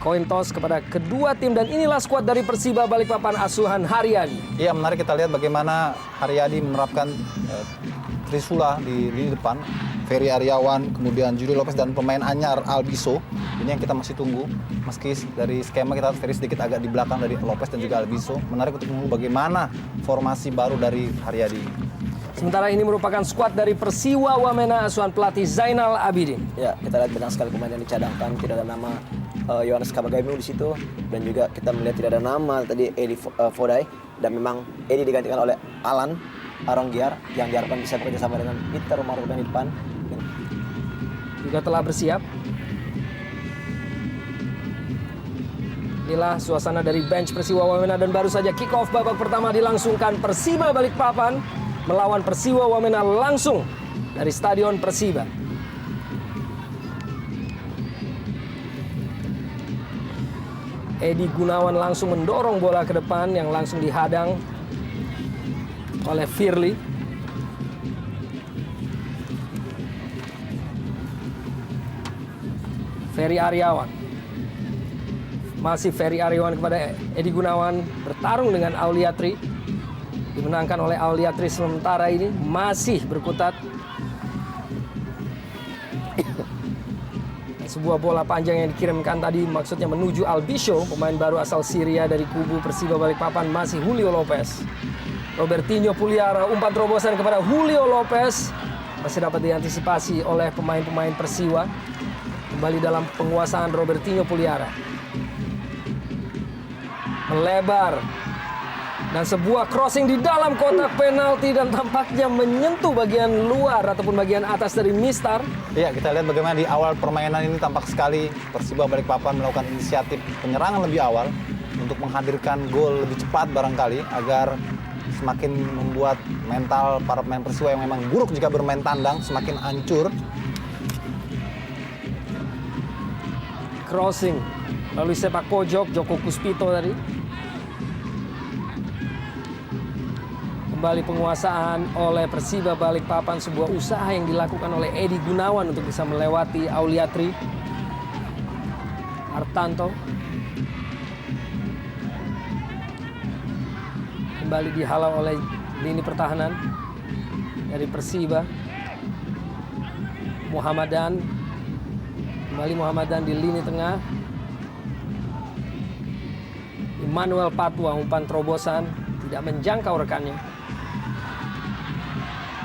coin toss kepada kedua tim, dan inilah skuad dari Persiba Balikpapan asuhan Haryadi. Iya, menarik kita lihat bagaimana Haryadi menerapkan Trisula di lini depan. Ferry Aryawan, kemudian Julio Lopez dan pemain anyar Albiso. Ini yang kita masih tunggu. Meski dari skema kita Ferry sedikit agak di belakang dari Lopez dan juga Albiso. Menarik untuk menunggu bagaimana formasi baru dari Haryadi. Sementara ini merupakan skuad dari Persiwa Wamena asuhan pelatih Zainal Abidin. Ya, kita lihat banyak sekali pemain yang dicadangkan, tidak ada nama Yohanes Kabagaimu di situ, dan juga kita melihat tidak ada nama tadi Edi Fodai, dan memang Edi digantikan oleh Alan Aronggiar yang diharapkan bisa bekerja sama dengan Peter Marupin di depan. Juga telah bersiap. Inilah suasana dari bench Persiwa Wamena, dan baru saja kick off babak pertama dilangsungkan. Persiba Balikpapan melawan Persiwa Wamena langsung dari Stadion Persiba. Edi Gunawan langsung mendorong bola ke depan yang langsung dihadang oleh Firly. Ferry Aryawan. Masih Ferry Aryawan kepada Edi Gunawan, bertarung dengan Auliatri. Dimenangkan oleh Auliatri, sementara ini masih berkutat. Sebuah bola panjang yang dikirimkan tadi maksudnya menuju Albiso, pemain baru asal Syria dari kubu Persiba Balikpapan, masih Julio Lopez. Robertinho Puliara, umpan terobosan kepada Julio Lopez, masih dapat diantisipasi oleh pemain-pemain Persiwa. Kembali dalam penguasaan Robertinho Puliara. Melebar. Dan sebuah crossing di dalam kotak penalti dan tampaknya menyentuh bagian luar ataupun bagian atas dari Mistar. Iya, kita lihat bagaimana di awal permainan ini tampak sekali Persiba Balikpapan melakukan inisiatif penyerangan lebih awal untuk menghadirkan gol lebih cepat barangkali agar semakin membuat mental para pemain Persiwa yang memang buruk jika bermain tandang semakin hancur. Crossing lalu sepak pojok Joko Kuspito tadi. Kembali penguasaan oleh Persiba Balikpapan, sebuah usaha yang dilakukan oleh Edi Gunawan untuk bisa melewati Auliatri. Artanto. Kembali dihalau oleh lini pertahanan dari Persiba. Muhammadan. Kembali Muhammadan di lini tengah. Emmanuel Patwa, umpan terobosan tidak menjangkau rekannya.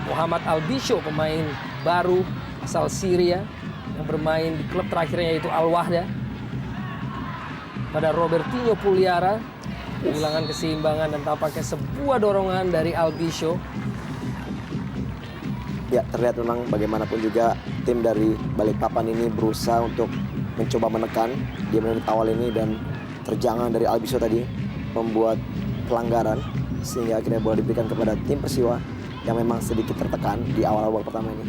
Muhammad Albiso, pemain baru asal Syria yang bermain di klub terakhirnya yaitu Al-Wahda. Pada Robertinho Puliara, kehilangan keseimbangan dan tampaknya sebuah dorongan dari Albiso. Ya, terlihat memang bagaimanapun juga tim dari Balikpapan ini berusaha untuk mencoba menekan di menit awal ini, dan terjangan dari Albiso tadi membuat pelanggaran sehingga akhirnya bola diberikan kepada tim Persiwa yang memang sedikit tertekan di awal-awal pertama ini.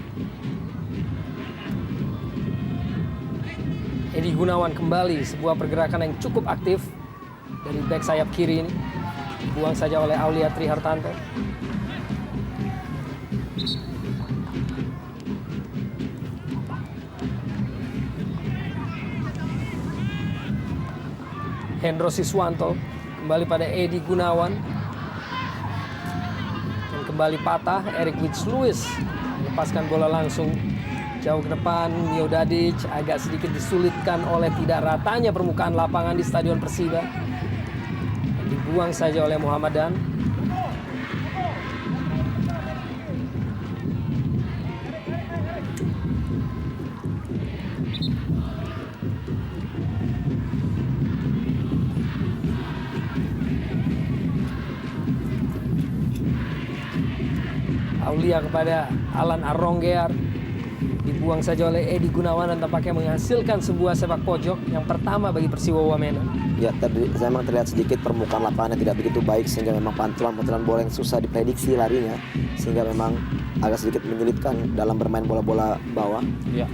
Edi Gunawan kembali, sebuah pergerakan yang cukup aktif dari bek sayap kiri ini. Dibuang saja oleh Auliatri Hartanto. Hendro Siswanto kembali pada Edi Gunawan. Kembali patah, Eric Wits-Lewis melepaskan bola langsung jauh ke depan. Mio Dadic agak sedikit disulitkan oleh tidak ratanya permukaan lapangan di Stadion Persiba. Dibuang saja oleh Muhammadan. Aulia kepada Alan Aronggear, dibuang saja oleh Edi Gunawan dan tampaknya menghasilkan sebuah sepak pojok yang pertama bagi Persiwa Wamena. Ya, memang terlihat sedikit permukaan lapangan yang tidak begitu baik sehingga memang pantulan-pantulan bola yang susah diprediksi larinya, sehingga memang agak sedikit menyulitkan dalam bermain bola-bola bawah. Iya,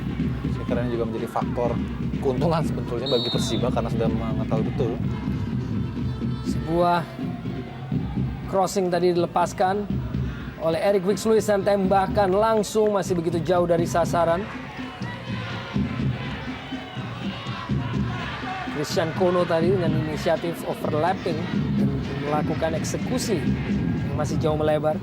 saya kira ini juga menjadi faktor keuntungan sebetulnya bagi Persiba karena sudah mengetahui betul. Sebuah crossing tadi dilepaskan oleh Eric Wits-Lewis dan tembakan langsung masih begitu jauh dari sasaran. Christian Kono tadi dengan inisiatif overlapping dan melakukan eksekusi yang masih jauh melebar.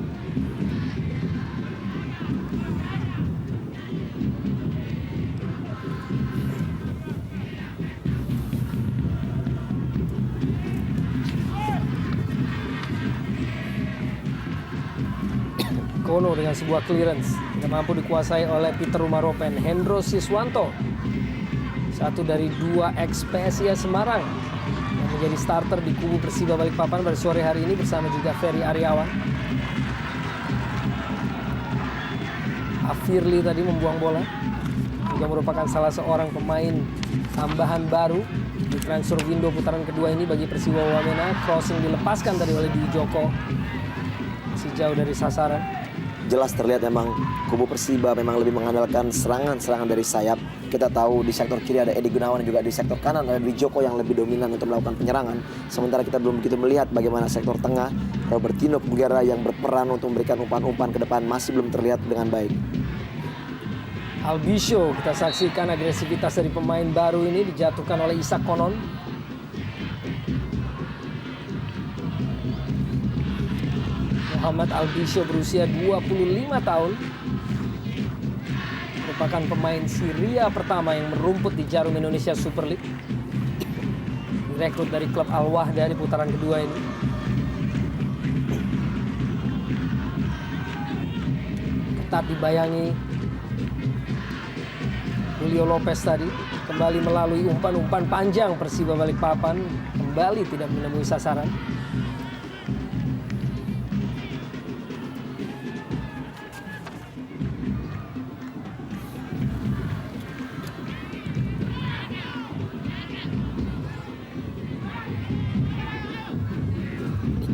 Kono dengan sebuah clearance tidak mampu dikuasai oleh Peter Rumaropen. Hendro Siswanto, satu dari 2 ex-PSIS Semarang yang menjadi starter di kubu Persiba Balikpapan pada sore hari ini bersama juga Ferry Aryawan. Afirli tadi membuang bola, juga merupakan salah seorang pemain tambahan baru di transfer window putaran kedua ini bagi Persiba Wamena. Crossing dilepaskan tadi oleh Dwi Joko, masih jauh dari sasaran. Jelas terlihat memang kubu Persiba memang lebih mengandalkan serangan-serangan dari sayap. Kita tahu di sektor kiri ada Edi Gunawan dan juga di sektor kanan ada Dwi Joko yang lebih dominan untuk melakukan penyerangan. Sementara kita belum begitu melihat bagaimana sektor tengah Robertino Pugera yang berperan untuk memberikan umpan-umpan ke depan masih belum terlihat dengan baik. Albisho, kita saksikan agresivitas dari pemain baru ini dijatuhkan oleh Isak Konon. Muhammad Albisho berusia 25 tahun. Merupakan pemain Syria pertama yang merumput di Jarum Indonesia Super League. Direkrut dari klub Al Wahda di putaran kedua ini. Ketat dibayangi Julio Lopez tadi. Kembali melalui umpan-umpan panjang Persiba Balikpapan. Kembali tidak menemui sasaran.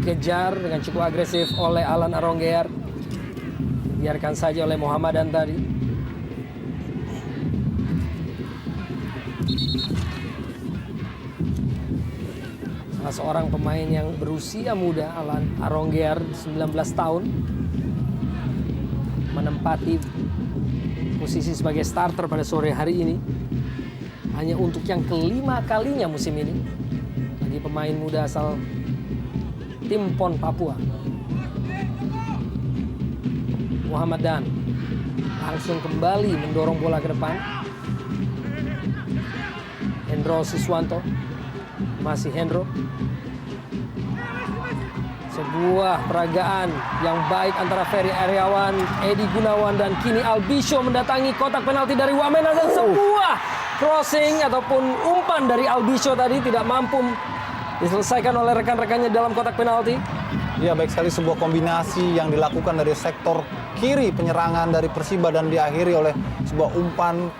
Dikejar dengan cukup agresif oleh Alan Aronggear. Biarkan saja oleh Muhammadan tadi. Salah seorang pemain yang berusia muda, Alan Aronggear, 19 tahun. Menempati posisi sebagai starter pada sore hari ini. Hanya untuk yang kelima kalinya musim ini. Bagi pemain muda asal tim PON Papua. Muhammad Dan langsung kembali mendorong bola ke depan. Hendro Siswanto, masih Hendro. Sebuah peragaan yang baik antara Ferry Aryawan, Edi Gunawan, dan kini Albisho mendatangi kotak penalti dari Wamena, dan sebuah crossing ataupun umpan dari Albisho tadi tidak mampu diselesaikan oleh rekan-rekannya dalam kotak penalti. Ya, baik sekali sebuah kombinasi yang dilakukan dari sektor kiri penyerangan dari Persiba dan diakhiri oleh sebuah umpan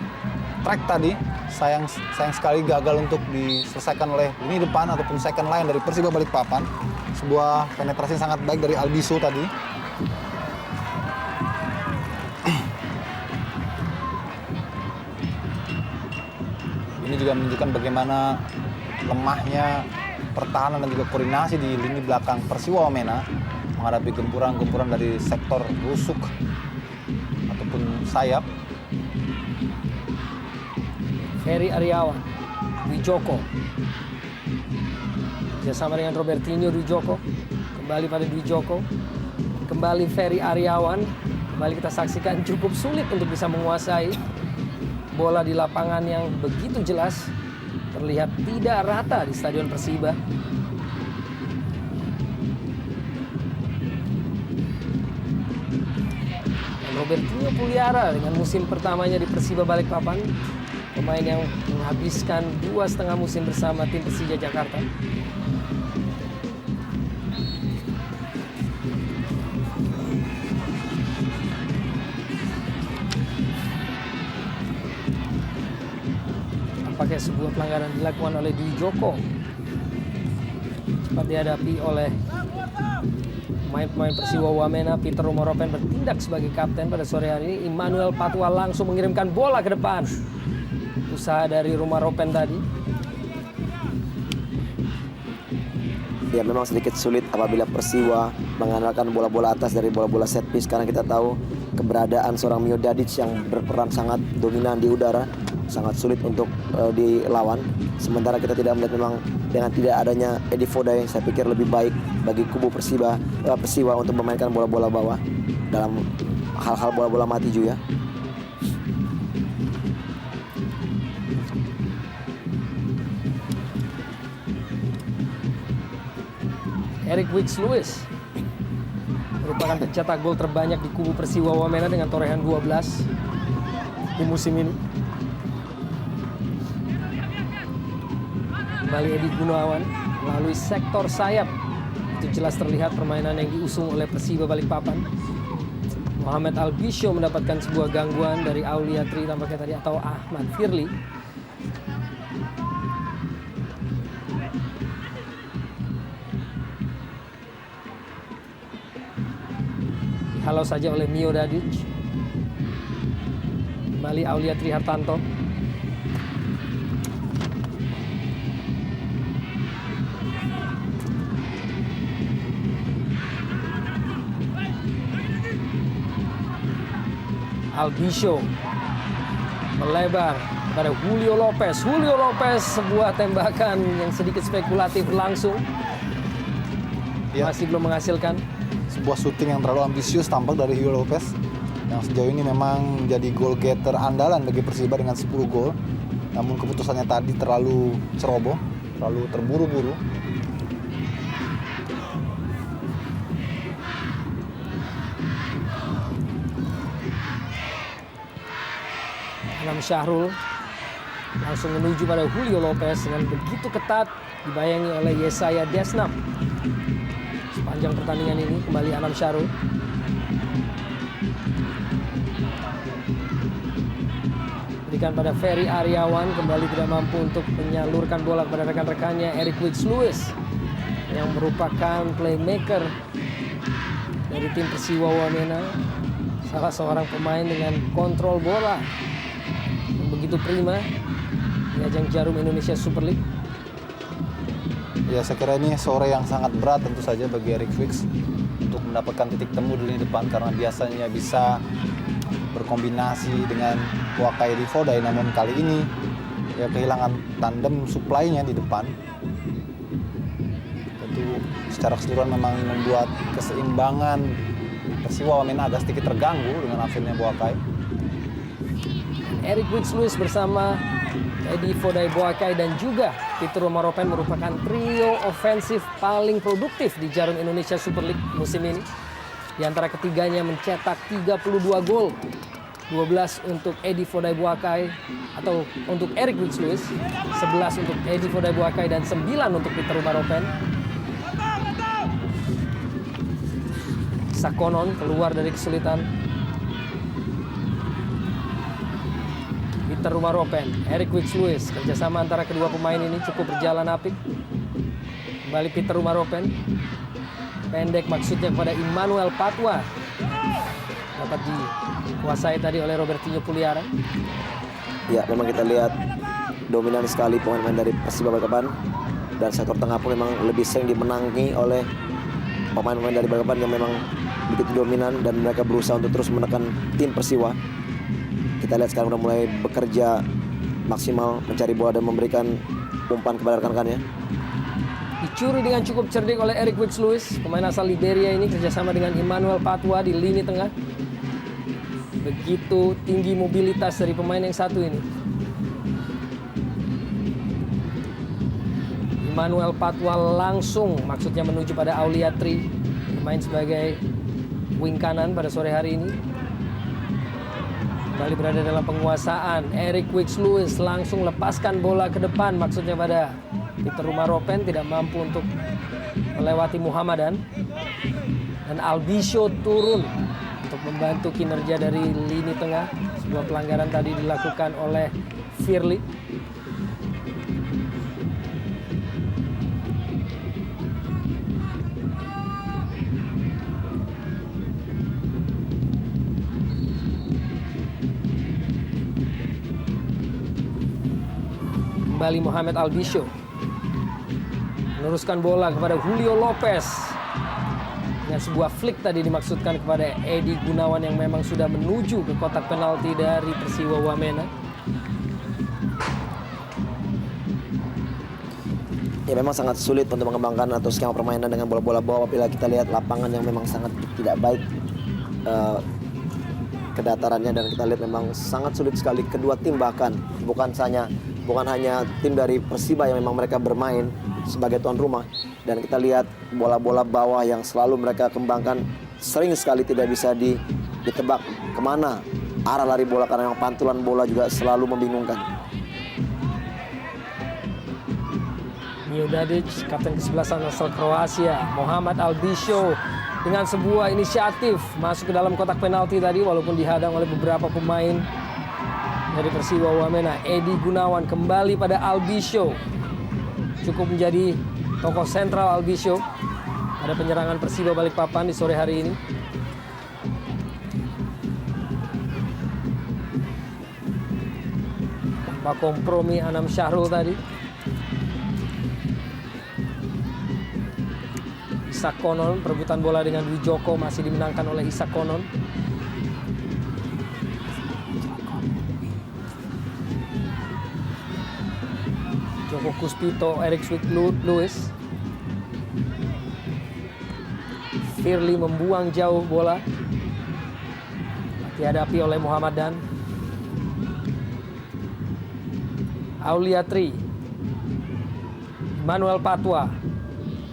track tadi. Sayang sekali gagal untuk diselesaikan oleh lini depan ataupun second line dari Persiba Balikpapan. Sebuah penetrasi sangat baik dari Albisho tadi. Ini juga menunjukkan bagaimana lemahnya pertahanan dan juga koordinasi di lini belakang Persiwa Wamena menghadapi gempuran-gempuran dari sektor rusuk ataupun sayap. Ferry Aryawan, Dwi Joko, bersama dengan Robertinho. Dwi Joko kembali pada Dwi Joko, kembali Ferry Aryawan. Kembali kita saksikan cukup sulit untuk bisa menguasai bola di lapangan yang begitu jelas terlihat tidak rata di Stadion Persiba. Dan Robertinho Puliara dengan musim pertamanya di Persiba Balikpapan, pemain yang menghabiskan 2,5 musim bersama tim Persija Jakarta. Pakai sebuah pelanggaran dilakukan oleh Dwi Joko. Cepat dihadapi oleh pemain-pemain Persiwa Wamena. Peter Rumaropen bertindak sebagai kapten pada sore hari ini. Immanuel Patwa langsung mengirimkan bola ke depan. Usaha dari Rumaropen tadi. Ya, memang sedikit sulit apabila Persiwa mengandalkan bola-bola atas dari bola-bola set piece, karena kita tahu keberadaan seorang Mio Dadic yang berperan sangat dominan di udara sangat sulit untuk dilawan. Sementara kita tidak melihat memang dengan tidak adanya Edi Fodai, saya pikir lebih baik bagi kubu Persiwa untuk memainkan bola-bola bawah dalam hal-hal bola-bola mati juga. Eric Wicks-Lewis merupakan pencetak gol terbanyak di kubu Persiwa Wamena dengan torehan 12 di musim ini. Kembali Edi Gunawan melalui sektor sayap. Itu jelas terlihat permainan yang diusung oleh Persiba Balikpapan. Muhammad Albisho mendapatkan sebuah gangguan dari Aulia Tri tampaknya tadi atau Ahmad Firly. Dihalau saja oleh Mio Dadic. Kembali Aulia Tri Hartanto. Albisho melebar pada Julio Lopez. Julio Lopez, sebuah tembakan yang sedikit spekulatif langsung. Ya. Masih belum menghasilkan. Sebuah syuting yang terlalu ambisius tampak dari Julio Lopez yang sejauh ini memang menjadi goal getter andalan bagi Persiba dengan 10 gol. Namun keputusannya tadi terlalu ceroboh, terlalu terburu-buru. Anam Syahrul langsung menuju pada Julio Lopez dengan begitu ketat, dibayangi oleh Yesaya Desnam. Sepanjang pertandingan ini kembali Anam Syahrul. Berikan pada Ferry Aryawan, kembali tidak mampu untuk menyalurkan bola kepada rekan-rekannya. Eric Wicks-Lewis yang merupakan playmaker dari tim Persiwa Wamena, salah seorang pemain dengan kontrol bola yang begitu prima di ajang Jarum Indonesia Super League. Ya, saya kira ini sore yang sangat berat tentu saja bagi Eric Wicks untuk mendapatkan titik temu di lini depan karena biasanya bisa berkombinasi dengan Wakai Edi Fodai, namun kali ini ya kehilangan tandem supply-nya di depan. Tentu secara keseluruhan memang membuat keseimbangan Persiwa Wamena agak sedikit terganggu dengan absennya Wakai. Eric Wicks-Lewis bersama Edi Fodai Boakai dan juga Peter Romaropen merupakan trio ofensif paling produktif di Jarum Indonesia Super League musim ini. Di antara ketiganya mencetak 32 gol. 12 untuk Edi Fodai Boakai atau untuk Eric Wicks-Lewis, 11 untuk Edi Fodai Boakai dan 9 untuk Peter Romaropen. Sakonon keluar dari kesulitan. Peter Romaropen, Eric Wicks-Lewis, kerjasama antara kedua pemain ini cukup berjalan apik. Kembali Peter Romaropen, pendek maksudnya kepada Immanuel Patwa, dapat dikuasai tadi oleh Robertinho Puliara. Ya, memang kita lihat dominan sekali pemain-pemain dari Persiba Balikpapan, dan sektor tengah pun memang lebih sering dimenangi oleh pemain-pemain dari Balikpapan yang memang begitu dominan dan mereka berusaha untuk terus menekan tim Persiwa. Kita lihat sekarang udah mulai bekerja maksimal mencari bola dan memberikan umpan kepada rekan-rekannya. Dicuri dengan cukup cerdik oleh Eric Wicks-Lewis, pemain asal Liberia ini kerjasama dengan Immanuel Patwa di lini tengah. Begitu tinggi mobilitas dari pemain yang satu ini. Immanuel Patwa langsung maksudnya menuju pada Aulia Tri, bermain sebagai wing kanan pada sore hari ini. Kembali berada dalam penguasaan. Eric Wicks-Lewis langsung lepaskan bola ke depan, maksudnya pada Peter Romaropen, tidak mampu untuk melewati Muhammadan. Dan Albisho turun untuk membantu kinerja dari lini tengah. Sebuah pelanggaran tadi dilakukan oleh Firly. Kembali Muhammad Albisho meneruskan bola kepada Julio Lopez dengan sebuah flick tadi dimaksudkan kepada Edi Gunawan yang memang sudah menuju ke kotak penalti dari Persiwa Wamena. Ya memang sangat sulit untuk mengembangkan atau skema permainan dengan bola-bola bawah apabila kita lihat lapangan yang memang sangat tidak baik kedatarannya, dan kita lihat memang sangat sulit sekali kedua tim, bahkan bukan hanya tim dari Persiba yang memang mereka bermain sebagai tuan rumah, dan kita lihat bola-bola bawah yang selalu mereka kembangkan sering sekali tidak bisa ditebak kemana arah lari bola karena memang pantulan bola juga selalu membingungkan. Miodradic, kapten ke-11 asal Kroasia, Muhammad Albisho dengan sebuah inisiatif masuk ke dalam kotak penalti tadi walaupun dihadang oleh beberapa pemain dari Persiba Wamena. Edi Gunawan kembali pada Albisho, cukup menjadi tokoh sentral Albisho pada penyerangan Persiba Balikpapan di sore hari ini. Tanpa kompromi Anam Syahrul tadi. Isak Konon, perebutan bola dengan Dwi Joko masih dimenangkan oleh Isak Konon. Joko Kuspito, Erik Swick Lewis. Firly membuang jauh bola. Dihadapi oleh Muhammad Dan. Auliatri. Manuel Patwa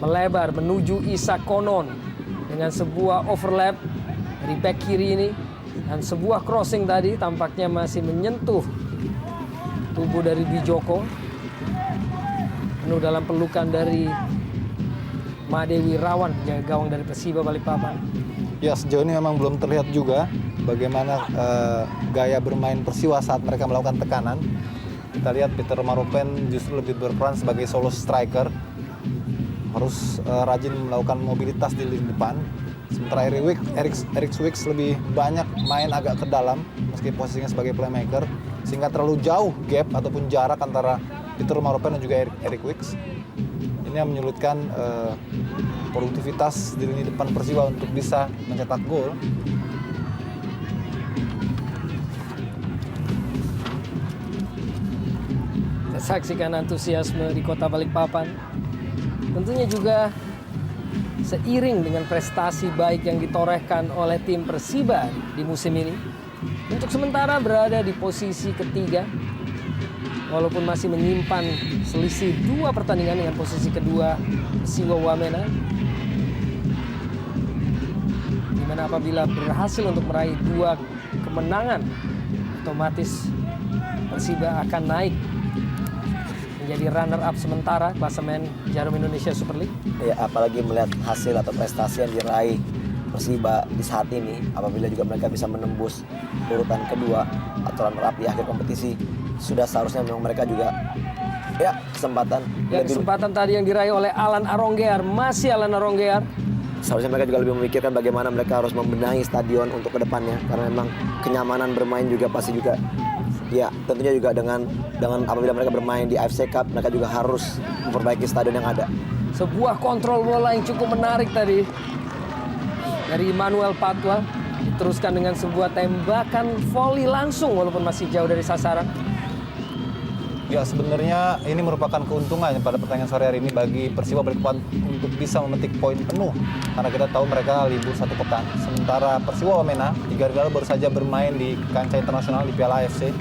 melebar menuju Isak Konon dengan sebuah overlap dari back kiri ini, dan sebuah crossing tadi tampaknya masih menyentuh tubuh dari Dwi Joko, penuh dalam pelukan dari Madewi Rawan, penjaga gawang dari Persiba Balikpapan. Ya, sejauh ini memang belum terlihat juga bagaimana gaya bermain Persiwa saat mereka melakukan tekanan. Kita lihat Peter Maropen justru lebih berperan sebagai solo striker, harus rajin melakukan mobilitas di lini depan. Sementara Erik Swick lebih banyak main agak ke dalam meski posisinya sebagai playmaker, sehingga terlalu jauh gap ataupun jarak antara Peter Maropen dan juga Erik Wicks. Ini yang menyulitkan produktivitas di lini depan Persiba untuk bisa mencetak gol. Kita saksikan antusiasme di kota Balikpapan. Tentunya juga seiring dengan prestasi baik yang ditorehkan oleh tim Persiba di musim ini. Untuk sementara berada di posisi ketiga, walaupun masih menyimpan selisih 2 pertandingan dengan posisi kedua Persiba Wamena. Dimana apabila berhasil untuk meraih 2 kemenangan, otomatis Persiba akan naik menjadi runner-up sementara klasemen Jarum Indonesia Super League. Ya, apalagi melihat hasil atau prestasi yang diraih Persiba di saat ini, apabila juga mereka bisa menembus urutan kedua atau runner-up di akhir kompetisi, sudah seharusnya memang mereka juga kesempatan. Kesempatan tadi yang diraih oleh Alan Aronggear, masih Alan Aronggear. Seharusnya mereka juga lebih memikirkan bagaimana mereka harus membenahi stadion untuk kedepannya, karena memang kenyamanan bermain juga pasti juga. Ya, tentunya juga dengan apabila mereka bermain di AFC Cup, mereka juga harus memperbaiki stadion yang ada. Sebuah kontrol bola yang cukup menarik tadi dari Manuel Patwa, diteruskan dengan sebuah tembakan volley langsung walaupun masih jauh dari sasaran. Ya, sebenarnya ini merupakan keuntungan pada pertandingan sore hari ini bagi Persiba Balikpapan untuk bisa memetik poin penuh, karena kita tahu mereka libur 1 pekan. Sementara Persiba Wamena 3 hari lalu baru saja bermain di kancah internasional di Piala AFC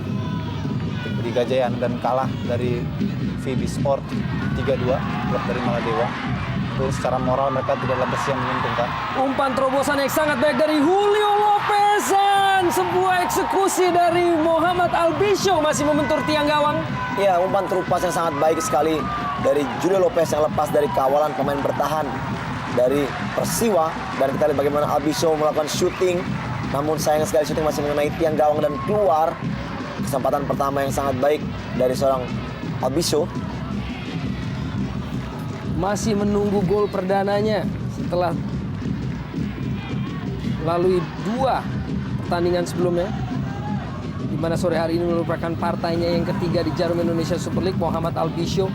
di Gajayan dan kalah dari VB Sport 3-2, klub dari Maladewa. Itu secara moral mereka tidak dalam posisi yang menguntungkan. Umpan terobosan yang sangat baik dari Julio Lopez, dan sebuah eksekusi dari Muhammad Albisho masih membentur tiang gawang. Ya, umpan terupas yang sangat baik sekali dari Julio Lopez yang lepas dari kawalan pemain bertahan dari Persiwa, dan kita lihat bagaimana Albisho melakukan shooting, namun sayang sekali shooting masih mengenai tiang gawang dan keluar. Kesempatan pertama yang sangat baik dari seorang Albisho. Masih menunggu gol perdananya setelah melalui 2 pertandingan sebelumnya, di mana sore hari ini merupakan partainya yang ketiga di Jarum Indonesia Super League. Muhammad Albisho.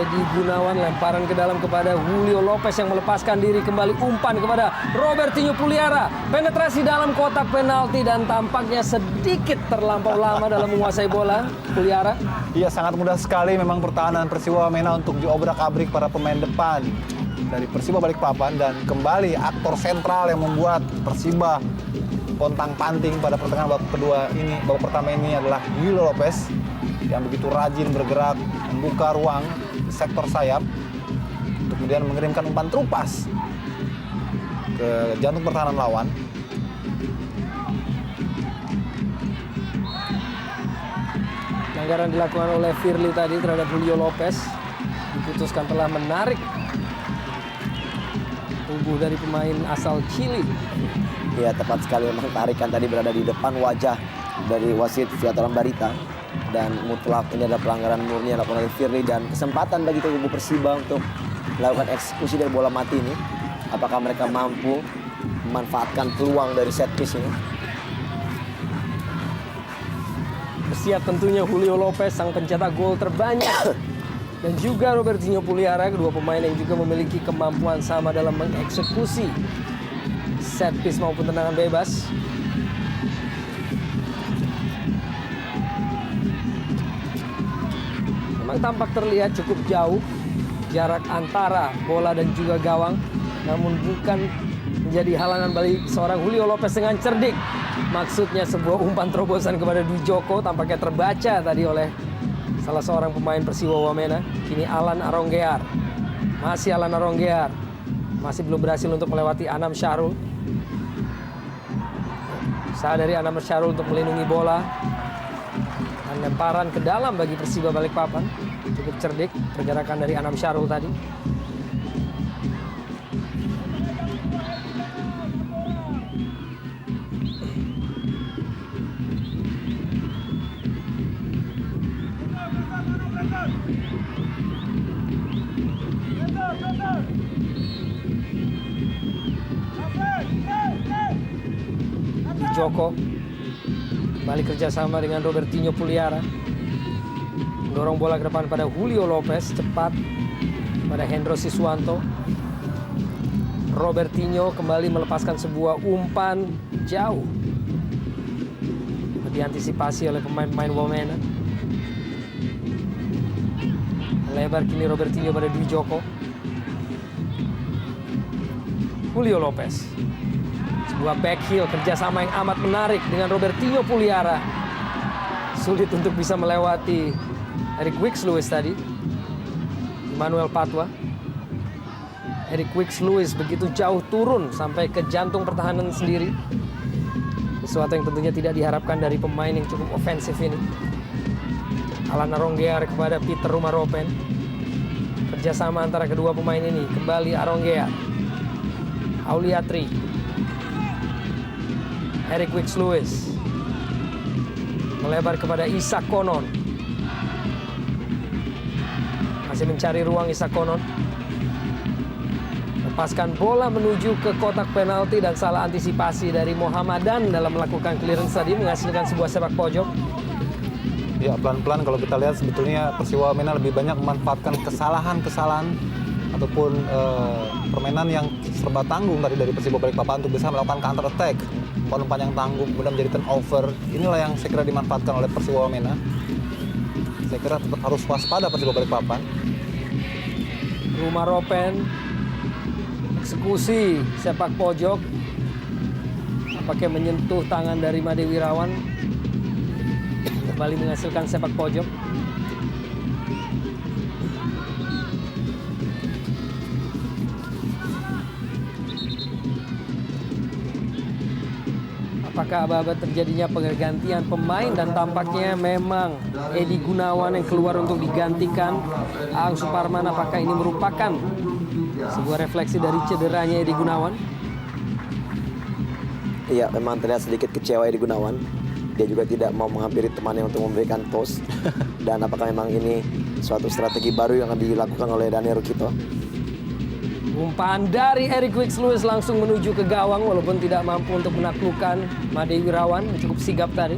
Edi Gunawan, lemparan ke dalam kepada Julio Lopez yang melepaskan diri, kembali umpan kepada Robertinho Puliara. Penetrasi dalam kotak penalti dan tampaknya sedikit terlampau lama dalam menguasai bola Puliara. Iya, sangat mudah sekali memang pertahanan Persiba Wamena untuk diobrak-abrik para pemain depan dari Persiba Balikpapan, dan kembali aktor sentral yang membuat Persiba pontang-panting pada pertengahan babak kedua ini. Babak pertama ini adalah Julio Lopez yang begitu rajin bergerak, membuka ruang di sektor sayap untuk kemudian mengirimkan umpan terupas ke jantung pertahanan lawan. Pelanggaran dilakukan oleh Firly tadi terhadap Julio Lopez, diputuskan telah menarik tubuh dari pemain asal Chili. Ya, tepat sekali, memang tarikan tadi berada di depan wajah dari wasit Viatoran Barita. Dan mutlak ini adalah pelanggaran murni yang dilakukan oleh Firly, dan kesempatan bagi kubu Persiba untuk melakukan eksekusi dari bola mati ini. Apakah mereka mampu memanfaatkan peluang dari set piece ini? Bersiap tentunya Julio Lopez, sang pencetak gol terbanyak. Dan juga Robertinho Puliara, kedua pemain yang juga memiliki kemampuan sama dalam mengeksekusi set piece maupun tendangan bebas. Memang tampak terlihat cukup jauh jarak antara bola dan juga gawang, namun bukan menjadi halangan bagi seorang Julio Lopez dengan cerdik. Maksudnya sebuah umpan terobosan kepada Dwi Joko tampaknya terbaca tadi oleh salah seorang pemain Persiba Wamena. Kini Alan Aronggear. Masih Alan Aronggear. Masih belum berhasil untuk melewati Anam Syahrul. Usaha dari Anam Syahrul untuk melindungi bola. Dan lemparan ke dalam bagi Persiba Balikpapan. Cukup cerdik pergerakan dari Anam Syahrul tadi. Joko kembali kerjasama dengan Robertinho Puliara, mendorong bola ke depan pada Julio Lopez, cepat pada Hendro Siswanto. Robertinho kembali melepaskan sebuah umpan jauh, diantisipasi oleh pemain-pemain Wamena. Lebar kini Robertinho pada Dwi Joko. Julio Lopez, sebuah back heel, kerjasama yang amat menarik dengan Robertinho Puliara. Sulit untuk bisa melewati Eric Wicks-Lewis tadi. Emmanuel Patwa. Eric Wicks-Lewis begitu jauh turun sampai ke jantung pertahanan sendiri. Sesuatu yang tentunya tidak diharapkan dari pemain yang cukup ofensif ini. Alan Aronggear kepada Peter Rumaropen. Kerjasama antara kedua pemain ini. Kembali Aronggear. Auliatri. Eric Wicks-Lewis. Melebar kepada Isak Konon. Masih mencari ruang Isak Konon. Lepaskan bola menuju ke kotak penalti dan salah antisipasi dari Mohammadan dalam melakukan clearance tadi menghasilkan sebuah sepak pojok. Ya, pelan-pelan kalau kita lihat sebetulnya Persiba Wamena lebih banyak memanfaatkan kesalahan-kesalahan ataupun permainan yang serba tanggung tadi dari Persiba Balikpapan untuk bisa melakukan counter attack. Umpan-umpan yang tanggung kemudian menjadi turnover. Inilah yang saya kira dimanfaatkan oleh Persiba Wamena. Saya kira tetap harus waspada Persiba Balikpapan. Rumaropen eksekusi sepak pojok. Apakah menyentuh tangan dari Made Wirawan. Kembali menghasilkan sepak pojok. Apakah aba-aba terjadinya pergantian pemain dan tampaknya memang Edi Gunawan yang keluar untuk digantikan Aang Suparman. Apakah ini merupakan sebuah refleksi dari cederanya Edi Gunawan? Iya, memang terlihat sedikit kecewa Edi Gunawan. Dia juga tidak mau menghampiri temannya untuk memberikan tos. Dan apakah memang ini suatu strategi baru yang akan dilakukan oleh Daniel Rukito? Umpan dari Eric Wicks-Lewis langsung menuju ke gawang walaupun tidak mampu untuk menaklukkan Made Wirawan. Cukup sigap tadi.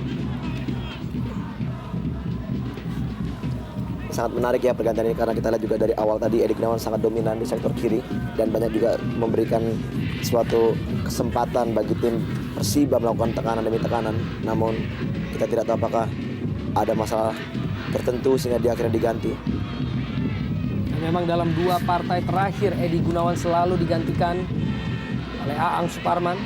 sangat menarik ya pergantian ini, karena kita lihat juga dari awal tadi Edi Gunawan sangat dominan di sektor kiri dan banyak juga memberikan suatu kesempatan bagi tim Persiba melakukan tekanan demi tekanan. Namun kita tidak tahu apakah ada masalah tertentu sehingga dia akhirnya diganti. Dan memang dalam 2 partai terakhir Edi Gunawan selalu digantikan oleh Aang Suparman.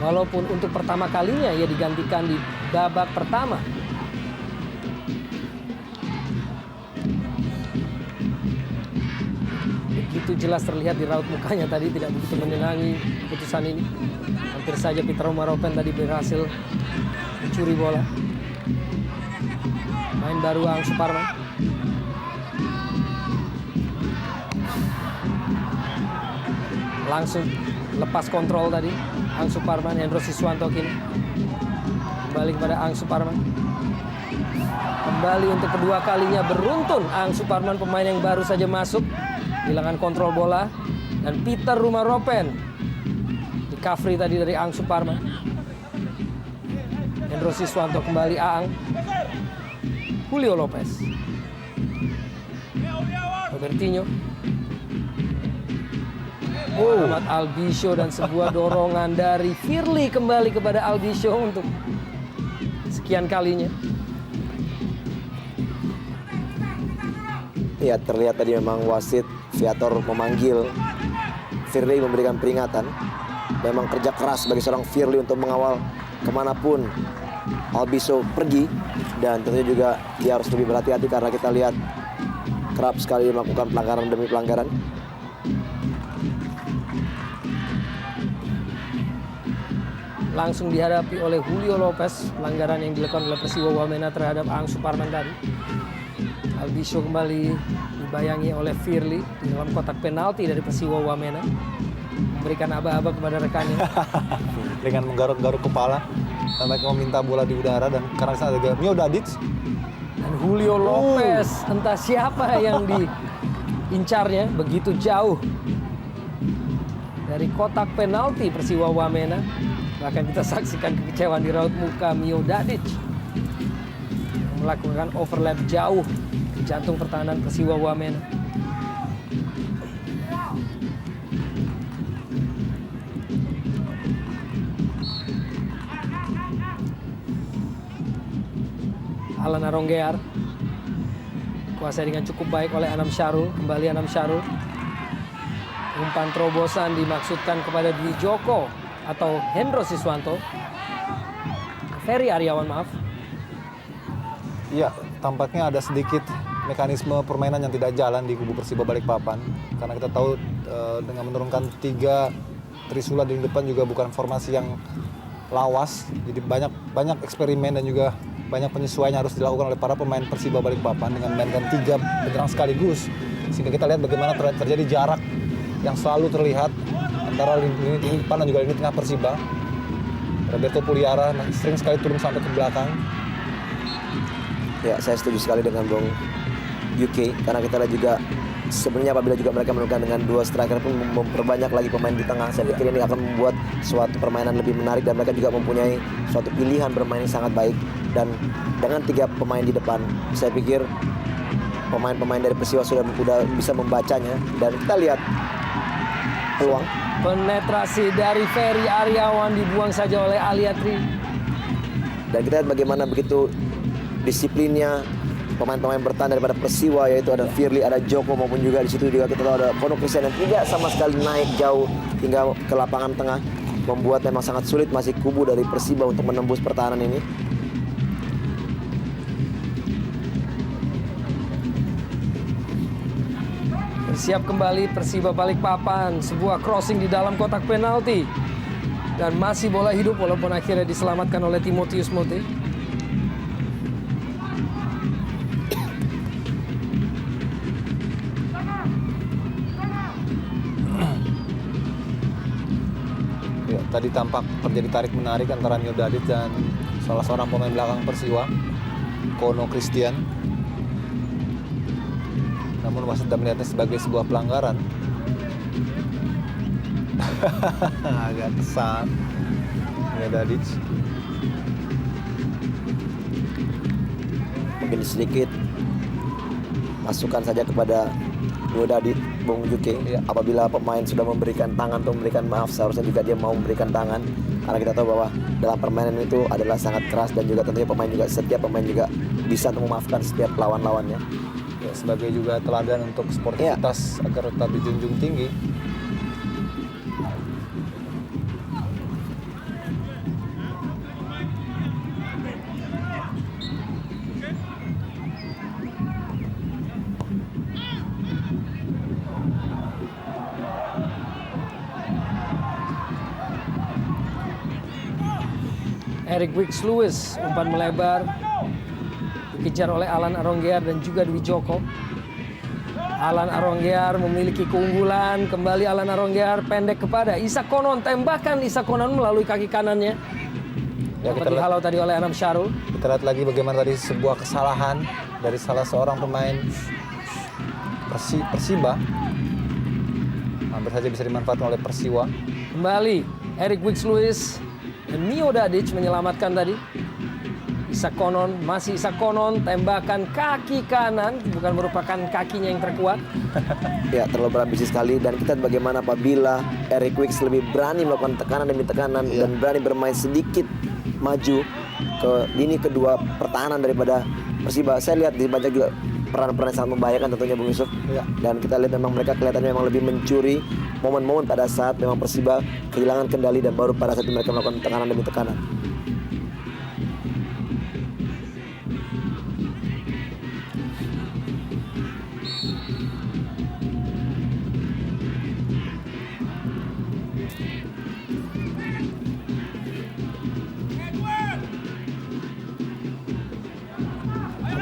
Walaupun untuk pertama kalinya ia digantikan di babak pertama. Begitu jelas terlihat di raut mukanya tadi, tidak begitu menyenangi keputusan ini. Hampir saja Peter Romaropen tadi berhasil mencuri bola. Main baru Aang Suparman. Langsung lepas kontrol tadi Aang Suparman. Hendro Siswanto kini kembali kepada Aang Suparman. Kembali untuk kedua kalinya beruntun Aang Suparman, pemain yang baru saja masuk, kehilangan kontrol bola. Dan Peter Romaropen recovery tadi dari Aang Suparman. Hendro Siswanto kembali Aang. Julio Lopez, Robertinho, Ahmad Albisho, dan sebuah dorongan dari Firly kembali kepada Albisho untuk sekian kalinya. Ya, terlihat tadi memang wasit Viator memanggil Firly, memberikan peringatan. Memang kerja keras bagi seorang Firly untuk mengawal kemanapun Albisho pergi, dan tentunya juga dia harus lebih berhati-hati karena kita lihat kerap sekali melakukan pelanggaran demi pelanggaran. Langsung dihadapi oleh Julio Lopez, pelanggaran yang dilakukan oleh Persiwa Wamena terhadap Aang Suparman tadi. Albisho kembali dibayangi oleh Firly di dalam kotak penalti dari Persiwa Wamena, memberikan aba-aba kepada rekannya. Dengan menggaruk-garuk kepala, dan mereka meminta bola di udara, dan karena sana ada Mio Dadic. Dan Julio Lopez, entah siapa yang diincarnya begitu jauh dari kotak penalti Persiwa Wamena. Bahkan kita saksikan kekecewaan di raut muka Mio Dadic yang melakukan overlap jauh di jantung pertahanan Persiwa Wamena. Alan Aronggear kuasai dengan cukup baik oleh Anam Syarul. Kembali Anam Syarul. Umpan terobosan dimaksudkan kepada Dwi Joko atau Hendro Siswanto. Ferry Aryawan, maaf. Iya, tampaknya ada sedikit mekanisme permainan yang tidak jalan di kubu Persiba Balikpapan. Karena kita tahu dengan menurunkan 3 Trisula di depan juga bukan formasi yang lawas. Jadi banyak eksperimen dan juga banyak penyesuaian yang harus dilakukan oleh para pemain Persiba Balikpapan dengan memainkan 3 penyerang sekaligus. Sehingga kita lihat bagaimana terjadi jarak yang selalu terlihat antara lini depan dan juga lini tengah Persiba. Roberto Puliara sering sekali turun sampai ke belakang. Ya, saya setuju sekali dengan Bung UK, karena kita lihat juga sebenarnya apabila juga mereka menurunkan dengan 2 striker pun memperbanyak lagi pemain di tengah. Saya pikir ini akan membuat suatu permainan lebih menarik, dan mereka juga mempunyai suatu pilihan bermain yang sangat baik. Dan dengan 3 pemain di depan, saya pikir pemain-pemain dari Persiwa sudah bisa membacanya. Dan kita lihat peluang. Penetrasi dari Ferry Aryawan dibuang saja oleh Aliatri. Dan kita lihat bagaimana begitu disiplinnya pemain-pemain bertahan daripada Persiwa, yaitu ada Firly, ada Joko, maupun juga di situ juga kita tahu ada Kono Christian yang tidak sama sekali naik jauh hingga ke lapangan tengah, membuat memang sangat sulit masih kubu dari Persiba untuk menembus pertahanan ini. Bersiap kembali Persiba Balikpapan, sebuah crossing di dalam kotak penalti. Dan masih bola hidup walaupun akhirnya diselamatkan oleh Timotius Mote. Ya, tadi tampak terjadi tarik-menarik antara Mio Dadic dan salah seorang pemain belakang Persiwa, Kono Christian. Namun wasit tidak melihatnya sebagai sebuah pelanggaran. Agak kesal Mio Dadic. Mungkin sedikit masukan saja kepada Miodadit, Bung Juke. Apabila pemain sudah memberikan tangan atau memberikan maaf, seharusnya juga dia mau memberikan tangan. Karena kita tahu bahwa dalam permainan itu adalah sangat keras dan juga tentunya setiap pemain juga bisa untuk memaafkan setiap lawan-lawannya. Ya, sebagai juga teladan untuk sportivitas agar tetap dijunjung tinggi. Eric Wicks Lewis, umpan melebar, dikejar oleh Alan Aronggear dan juga Dwi Joko. Alan Aronggear memiliki keunggulan, kembali Alan Aronggear pendek kepada Isak Konon, tembakan Isak Konon melalui kaki kanannya. Ya, Dapat dihalau tadi oleh Anam Syarul. Kita lihat lagi bagaimana tadi sebuah kesalahan dari salah seorang pemain Persiba. Hampir saja bisa dimanfaatkan oleh Persiwa. Kembali Eric Wicks Lewis dan Miodadic menyelamatkan tadi. Isak Konon, masih Isak Konon, tembakan kaki kanan, bukan merupakan kakinya yang terkuat. Ya, terlalu berambisi sekali dan kita bagaimana apabila Eric Wicks lebih berani melakukan tekanan demi tekanan dan berani bermain sedikit maju ke lini kedua pertahanan daripada Persiba. Saya lihat di banyak juga peran-peran yang sangat membahayakan tentunya Bung Yusuf. Dan kita lihat memang mereka kelihatannya memang lebih mencuri momen-momen pada saat memang Persiba kehilangan kendali dan baru pada saat mereka melakukan tekanan demi tekanan.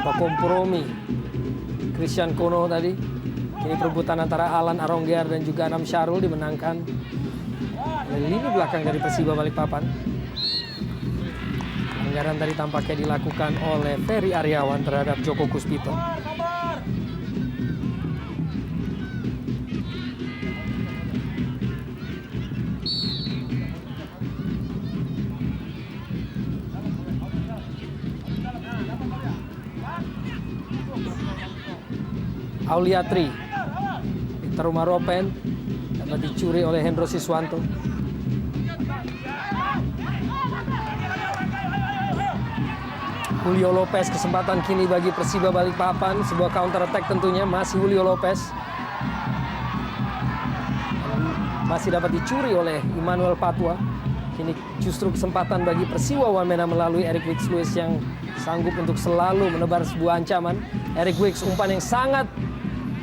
Tanpa kompromi Christian Kono tadi. Ini perebutan antara Alan Aronggear dan juga Anam Syarul dimenangkan oleh lini belakang dari Persiba Balikpapan. Pelanggaran tadi tampaknya dilakukan oleh Ferry Aryawan terhadap Joko Kuspito. Auliatri, Peter Umaropen dapat dicuri oleh Hendro Siswanto. Julio Lopez, kesempatan kini bagi Persiba Balikpapan, sebuah counter attack tentunya, masih Julio Lopez. Masih dapat dicuri oleh Immanuel Patwa. Kini justru kesempatan bagi Persiwa Wamena melalui Eric Wicks Lewis yang sanggup untuk selalu menebar sebuah ancaman. Eric Wicks, umpan yang sangat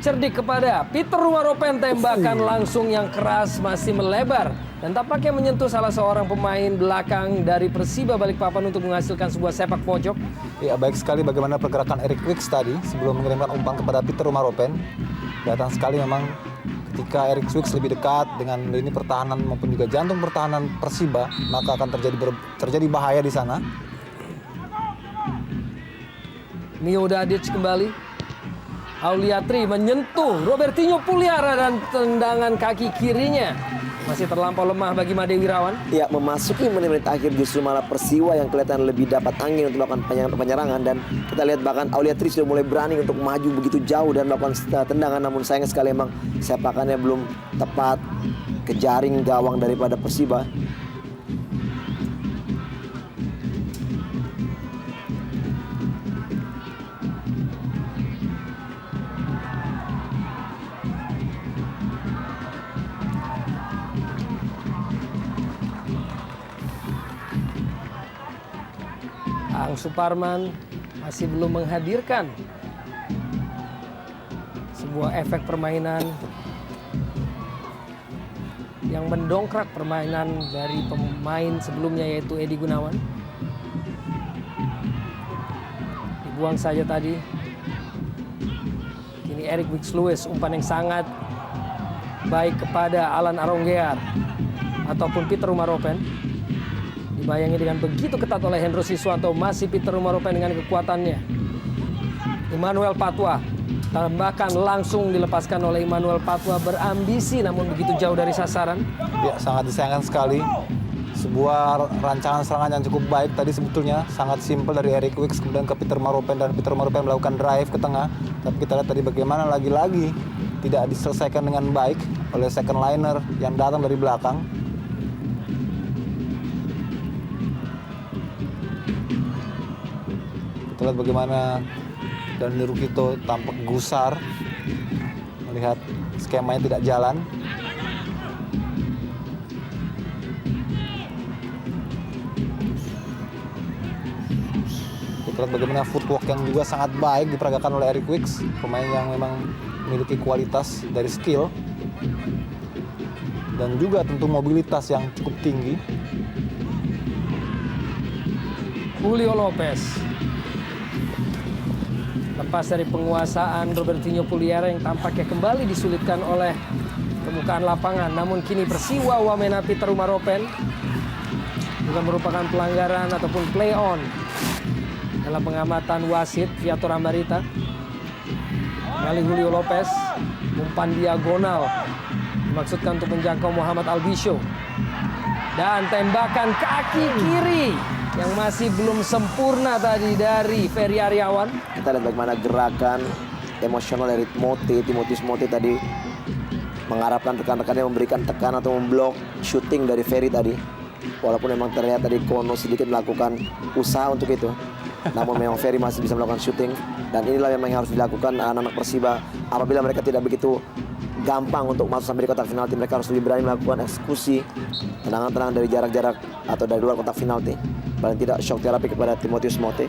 cerdik kepada Peter Umaropen, tembakan langsung yang keras masih melebar dan tampaknya menyentuh salah seorang pemain belakang dari Persiba Balikpapan untuk menghasilkan sebuah sepak pojok. Ya, baik sekali bagaimana pergerakan Eric Wicks tadi sebelum mengirimkan umpan kepada Peter Umaropen. Kelihatan sekali memang ketika Eric Wicks lebih dekat dengan lini pertahanan maupun juga jantung pertahanan Persiba, maka akan terjadi bahaya di sana. Miodadic kembali. Auliatri menyentuh Robertinho Puliara dan tendangan kaki kirinya masih terlampau lemah bagi Made Wirawan. Ya, memasuki menit-menit akhir justru malah Persiwa yang kelihatan lebih dapat angin untuk melakukan penyerangan dan kita lihat bahkan Auliatri sudah mulai berani untuk maju begitu jauh dan melakukan tendangan, namun sayang sekali memang sepakannya belum tepat ke jaring gawang daripada Persiba. Ang Suparman masih belum menghadirkan sebuah efek permainan yang mendongkrak permainan dari pemain sebelumnya yaitu Edi Gunawan. Dibuang saja tadi. Kini Eric Wicks Lewis, umpan yang sangat baik kepada Alan Aronggear ataupun Peter Umaropen. Dibayangi dengan begitu ketat oleh Hendro Siswanto, masih Peter Umaropen dengan kekuatannya. Immanuel Patwa, tembakan langsung dilepaskan oleh Immanuel Patwa, berambisi namun begitu jauh dari sasaran. Ya, sangat disayangkan sekali sebuah rancangan serangan yang cukup baik tadi sebetulnya, sangat simpel dari Eric Wicks kemudian ke Peter Maropen, dan Peter Maropen melakukan drive ke tengah, tapi kita lihat tadi bagaimana lagi-lagi tidak diselesaikan dengan baik oleh second liner yang datang dari belakang. Kita lihat bagaimana Dani Rukito tampak gusar melihat skemanya tidak jalan. Kita lihat bagaimana footwork yang juga sangat baik diperagakan oleh Eric Wicks, pemain yang memang memiliki kualitas dari skill dan juga tentu mobilitas yang cukup tinggi. Julio Lopez lepas dari penguasaan Robertinho Puliara yang tampaknya kembali disulitkan oleh permukaan lapangan, namun kini Persiwa Wamena Peter Maropen bukan merupakan pelanggaran ataupun play on dalam pengamatan wasit Viator Ambarita. Kali Julio Lopez umpan diagonal dimaksudkan untuk menjangkau Muhammad Albisho, dan tembakan kaki kiri yang masih belum sempurna tadi dari Ferry Aryawan. Kita lihat bagaimana gerakan emosional dari Timotius Mote tadi, mengharapkan rekan-rekannya memberikan tekan atau memblok shooting dari Ferry tadi. Walaupun memang terlihat tadi Kono sedikit melakukan usaha untuk itu, namun memang Ferry masih bisa melakukan shooting, dan inilah memang yang harus dilakukan anak-anak Persiba apabila mereka tidak begitu gampang untuk masuk sampai di kotak penalti. Mereka harus lebih berani melakukan eksekusi tendangan-tendangan dari jarak-jarak atau dari luar kotak penalti. Paling tidak shock terapi kepada Timotius Mote.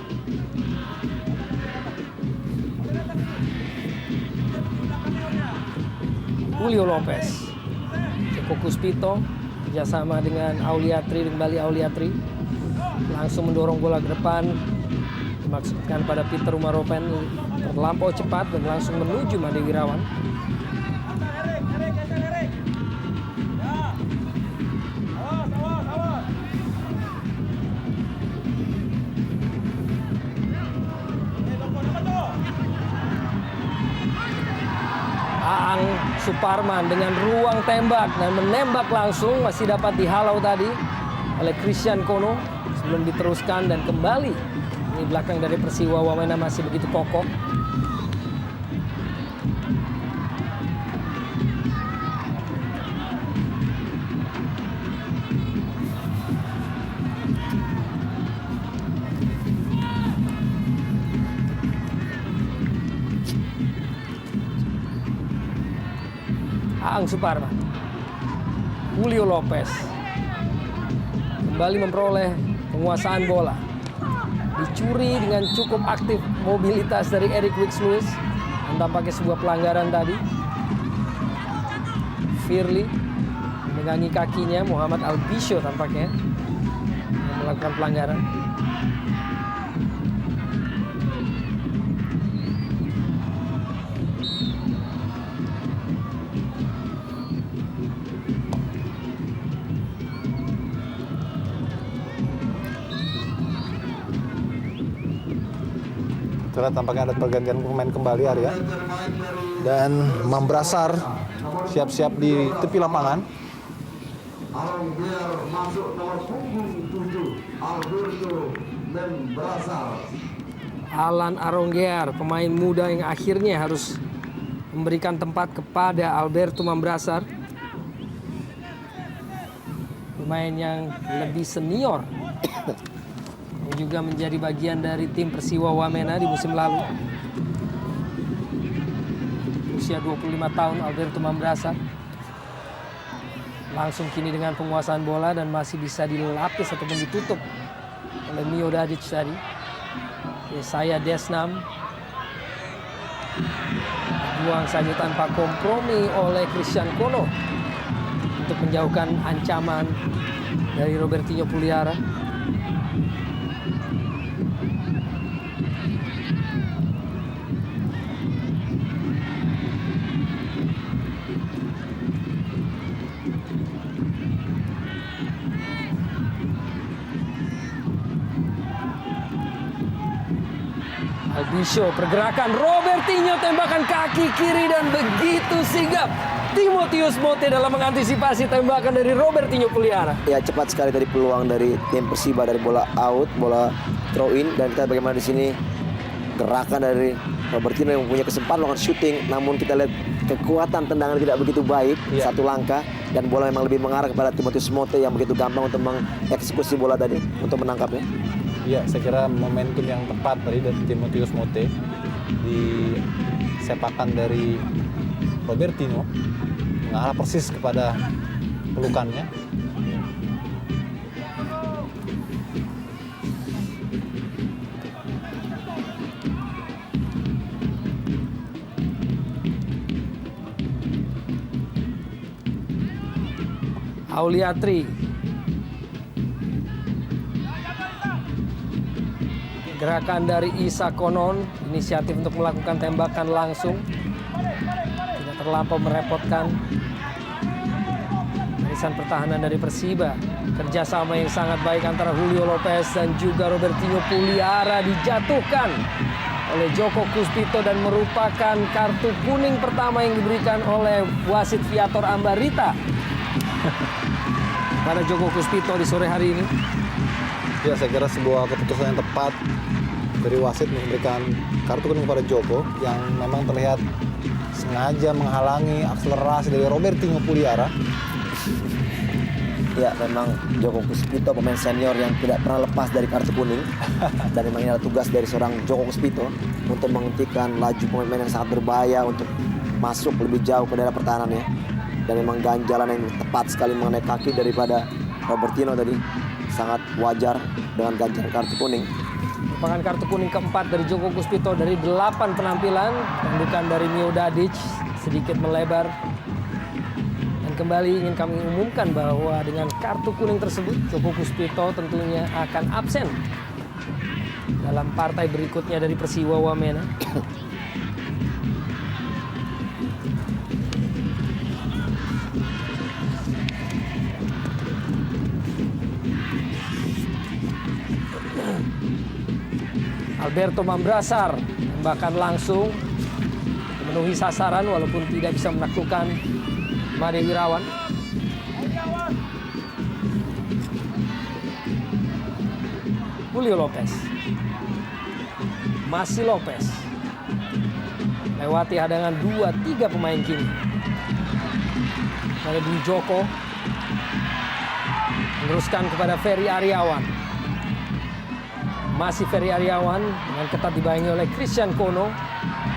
Julio Lopez, Ceko Kuspito kerjasama dengan Auliatri, kembali Auliatri langsung mendorong bola ke depan, dimaksudkan pada Peter Maropen, terlampau cepat dan langsung menuju Made Wirawan. Aang Suparman dengan ruang tembak dan menembak langsung, masih dapat dihalau tadi oleh Christian Kono sebelum diteruskan dan kembali. Ini belakang dari Persiwa Wamena masih begitu kokoh. Aang Suparman, Julio Lopez kembali memperoleh penguasaan bola, dicuri dengan cukup aktif mobilitas dari Eric Wicks Lewis, dan tampaknya sebuah pelanggaran tadi. Firly memegangi kakinya Muhammad Albisho tampaknya yang melakukan pelanggaran. Terlihat tampaknya ada pergantian pemain kembali, Arya. Dan Mambrasar siap-siap di tepi lapangan. Arongger masuk nomor punggung 7, Alberto Mambrasar. Alan Arongger, pemain muda yang akhirnya harus memberikan tempat kepada Alberto Mambrasar, pemain yang lebih senior yang juga menjadi bagian dari tim Persiwa Wamena di musim lalu. Usia 25 tahun Alberto Mambrasar. Langsung kini dengan penguasaan bola dan masih bisa dilapis ataupun ditutup oleh Mio Dadic tadi. Yesaya Desnam buang saja tanpa kompromi oleh Christian Kono untuk menjauhkan ancaman dari Robertinho Puliara. Albisho, pergerakan Robertinho, tembakan kaki kiri dan begitu sigap Timotius Mote dalam mengantisipasi tembakan dari Robertinho Puliara. Ya, cepat sekali tadi peluang dari tim Persiba dari bola out, bola throw in, dan kita bagaimana di sini gerakan dari Robertinho yang punya kesempatan melakukan shooting, namun kita lihat kekuatan tendangan tidak begitu baik, satu langkah, dan bola memang lebih mengarah kepada Timotius Mote yang begitu gampang untuk mengeksekusi bola tadi untuk menangkapnya. Ya, saya kira momentum yang tepat tadi dari Timotius Mote di sepakan dari Robertinho mengarah persis kepada pelukannya. Auliatri. Gerakan dari Isa Konon, inisiatif untuk melakukan tembakan langsung. Tidak terlampau merepotkan. Barisan pertahanan dari Persiba. Kerjasama yang sangat baik antara Julio Lopez dan juga Robertinho Puliara dijatuhkan oleh Joko Puspito dan merupakan kartu kuning pertama yang diberikan oleh wasit Viator Ambarita pada Joko Puspito di sore hari ini. Ya, saya kira sebuah keputusan yang tepat dari wasit memberikan kartu kuning kepada Joko yang memang terlihat sengaja menghalangi akselerasi dari Robertinho Puliara. Ya, memang Joko Puspito pemain senior yang tidak pernah lepas dari kartu kuning. Dan memang ini adalah tugas dari seorang Joko Puspito untuk menghentikan laju pemain yang sangat berbahaya untuk masuk lebih jauh ke daerah pertahanannya. Dan memang ganjalan yang tepat sekali mengenai kaki daripada Robertinho tadi sangat wajar dengan ganjalan kartu kuning. Merupakan kartu kuning keempat dari Joko Puspito dari 8 penampilan. Tendukan dari Mio Dadic sedikit melebar. Dan kembali ingin kami umumkan bahwa dengan kartu kuning tersebut Joko Puspito tentunya akan absen dalam partai berikutnya dari Persiwa Wamena. Alberto Mambrasar tembakan langsung memenuhi sasaran walaupun tidak bisa menaklukkan Made Wirawan. Julio Lopez. Masih Lopez. Lewati hadangan 2-3 pemain kini. Dari Dwi Joko. Meneruskan kepada Ferry Aryawan. Masih Ferry Aryawan dengan ketat dibayangi oleh Christian Kono.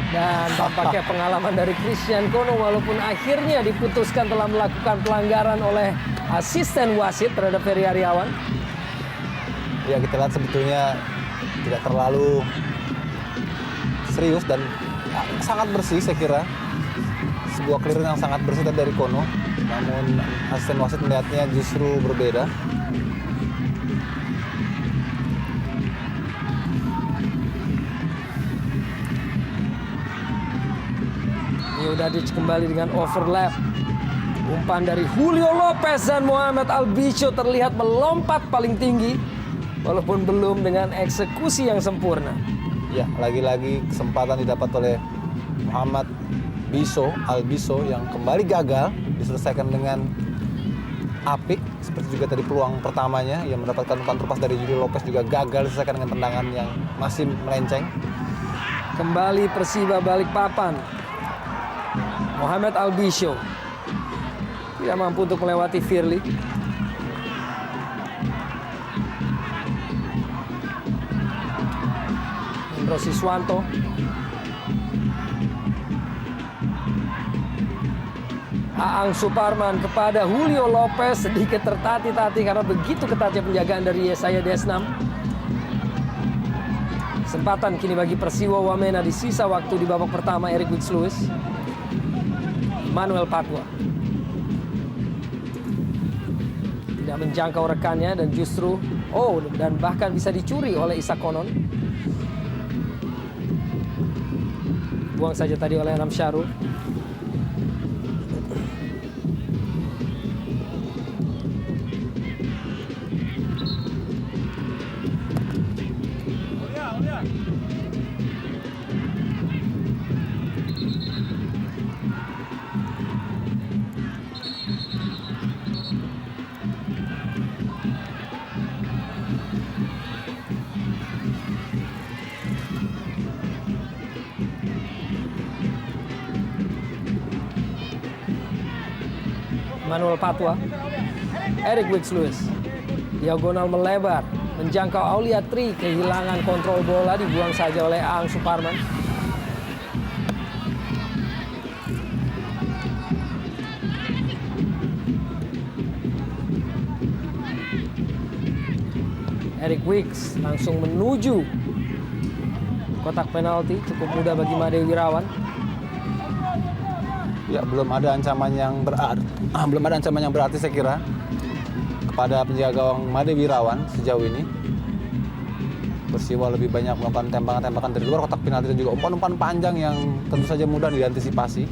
Dan tampaknya pengalaman dari Christian Kono walaupun akhirnya diputuskan telah melakukan pelanggaran oleh asisten wasit terhadap Ferry Aryawan. Ya, kita lihat sebetulnya tidak terlalu serius dan sangat bersih saya kira. Sebuah clearance yang sangat bersih dari Kono. Namun asisten wasit melihatnya justru berbeda. Mio Dadic kembali dengan overlap. Umpan dari Julio Lopez dan Muhammad Albicio terlihat melompat paling tinggi. Walaupun belum dengan eksekusi yang sempurna. Ya, lagi-lagi kesempatan didapat oleh Muhammad Albiso yang kembali gagal diselesaikan dengan apik. Seperti juga tadi peluang pertamanya yang mendapatkan umpan terlepas dari Julio Lopez juga gagal diselesaikan dengan tendangan yang masih melenceng. Kembali Persiba Balikpapan. Muhammad Albicio tidak mampu untuk melewati Firly. Indro Siswanto. Aang Suparman kepada Julio Lopez sedikit tertati-tati karena begitu ketatnya penjagaan dari Yesaya Desnam. Kesempatan kini bagi Persiwa Wamena di sisa waktu di babak pertama. Eric Wicks-Lewis. Manuel Patwa. Tidak menjangkau rekannya dan justru dan bahkan bisa dicuri oleh Isa Konon. Buang saja tadi oleh Anam Syarul. Emmanuel Patwa. Eric Wicks-Lewis. Diagonal melebar. Menjangkau Aulia Tri. Kehilangan kontrol bola. Dibuang saja oleh Aang Suparman. Eric Wicks langsung menuju kotak penalti. Cukup mudah bagi Made Wirawan. Ya, belum ada ancaman yang berarti saya kira kepada penjaga gawang Made Wirawan sejauh ini. Persiwa lebih banyak melakukan tembakan-tembakan dari luar kotak penalti dan juga umpan-umpan panjang yang tentu saja mudah diantisipasi.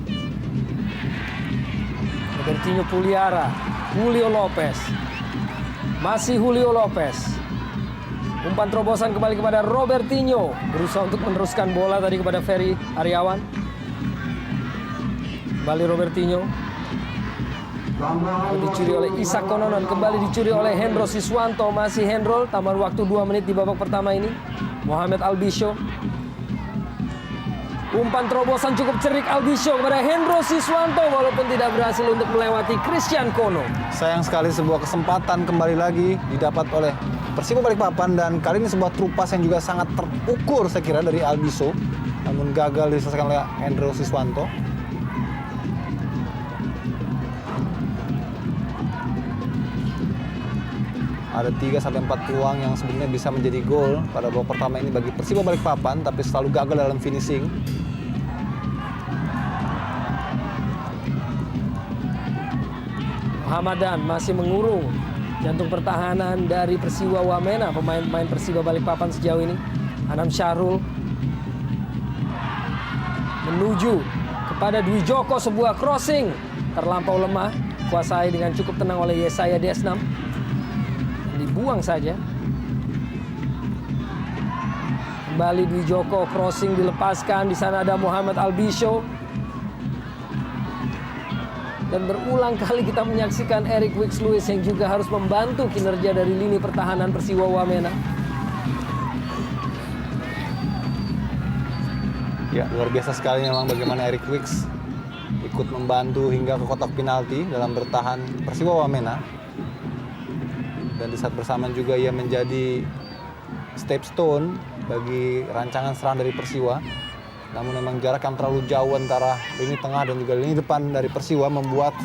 Robertinho Puliara, Julio Lopez. Masih Julio Lopez. Umpan terobosan kembali kepada Robertinho. Berusaha untuk meneruskan bola tadi kepada Ferry Aryawan. Kembali Robertinho. Dicuri oleh Isak Kononon. Kembali dicuri oleh Hendro Siswanto. Masih Hendro. Tambahan waktu 2 menit di babak pertama ini. Mohamed Albisho. Umpan terobosan cukup cerik Albisho kepada Hendro Siswanto. Walaupun tidak berhasil untuk melewati Christian Kono. Sayang sekali sebuah kesempatan kembali lagi didapat oleh Persiba Balikpapan. Dan kali ini sebuah trupas yang juga sangat terukur saya kira dari Albisho. Namun gagal diselesaikan oleh Hendro Siswanto. Ada 3-4 peluang yang sebenarnya bisa menjadi gol pada babak pertama ini bagi Persiba Balikpapan, tapi selalu gagal dalam finishing. Hamadan masih mengurung jantung pertahanan dari Persiwa Wamena, pemain-pemain Persiba Balikpapan sejauh ini. Anam Syahrul menuju kepada Dwi Joko, sebuah crossing terlampau lemah, kuasai dengan cukup tenang oleh Yesaya Desnam. Dibuang saja. Kembali Dwi Joko, crossing dilepaskan. Di sana ada Mohamed Albisho. Dan berulang kali kita menyaksikan Eric Wicks-Lewis yang juga harus membantu kinerja dari lini pertahanan Persiwa Wamena. Ya, luar biasa sekali memang bagaimana Eric Wicks ikut membantu hingga ke kotak penalti dalam bertahan Persiwa Wamena. Dan di saat bersamaan juga ia menjadi stepstone bagi rancangan serang dari Persiwa. Namun memang jarak yang terlalu jauh antara lini tengah dan juga lini depan dari Persiwa membuat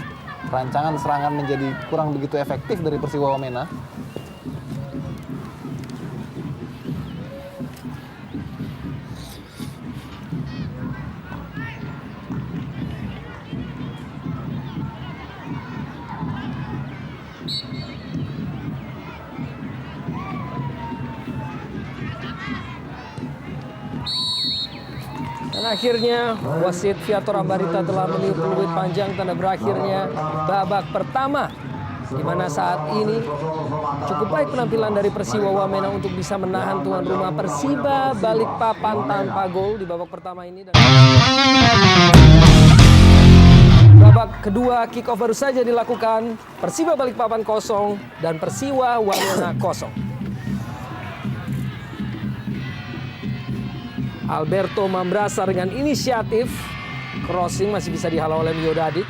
rancangan serangan menjadi kurang begitu efektif dari Persiwa Wamena. Dan akhirnya wasit Viator Ambarita telah meniup peluit panjang tanda berakhirnya babak pertama, di mana saat ini cukup baik penampilan dari Persiwa Wamena untuk bisa menahan tuan rumah Persiba Balikpapan tanpa gol di babak pertama ini. Dan babak kedua kick off baru saja dilakukan. Persiba Balikpapan 0 dan Persiwa Wamena 0. Alberto Mambrasa dengan inisiatif. Crossing masih bisa dihalau oleh Mio Dadic.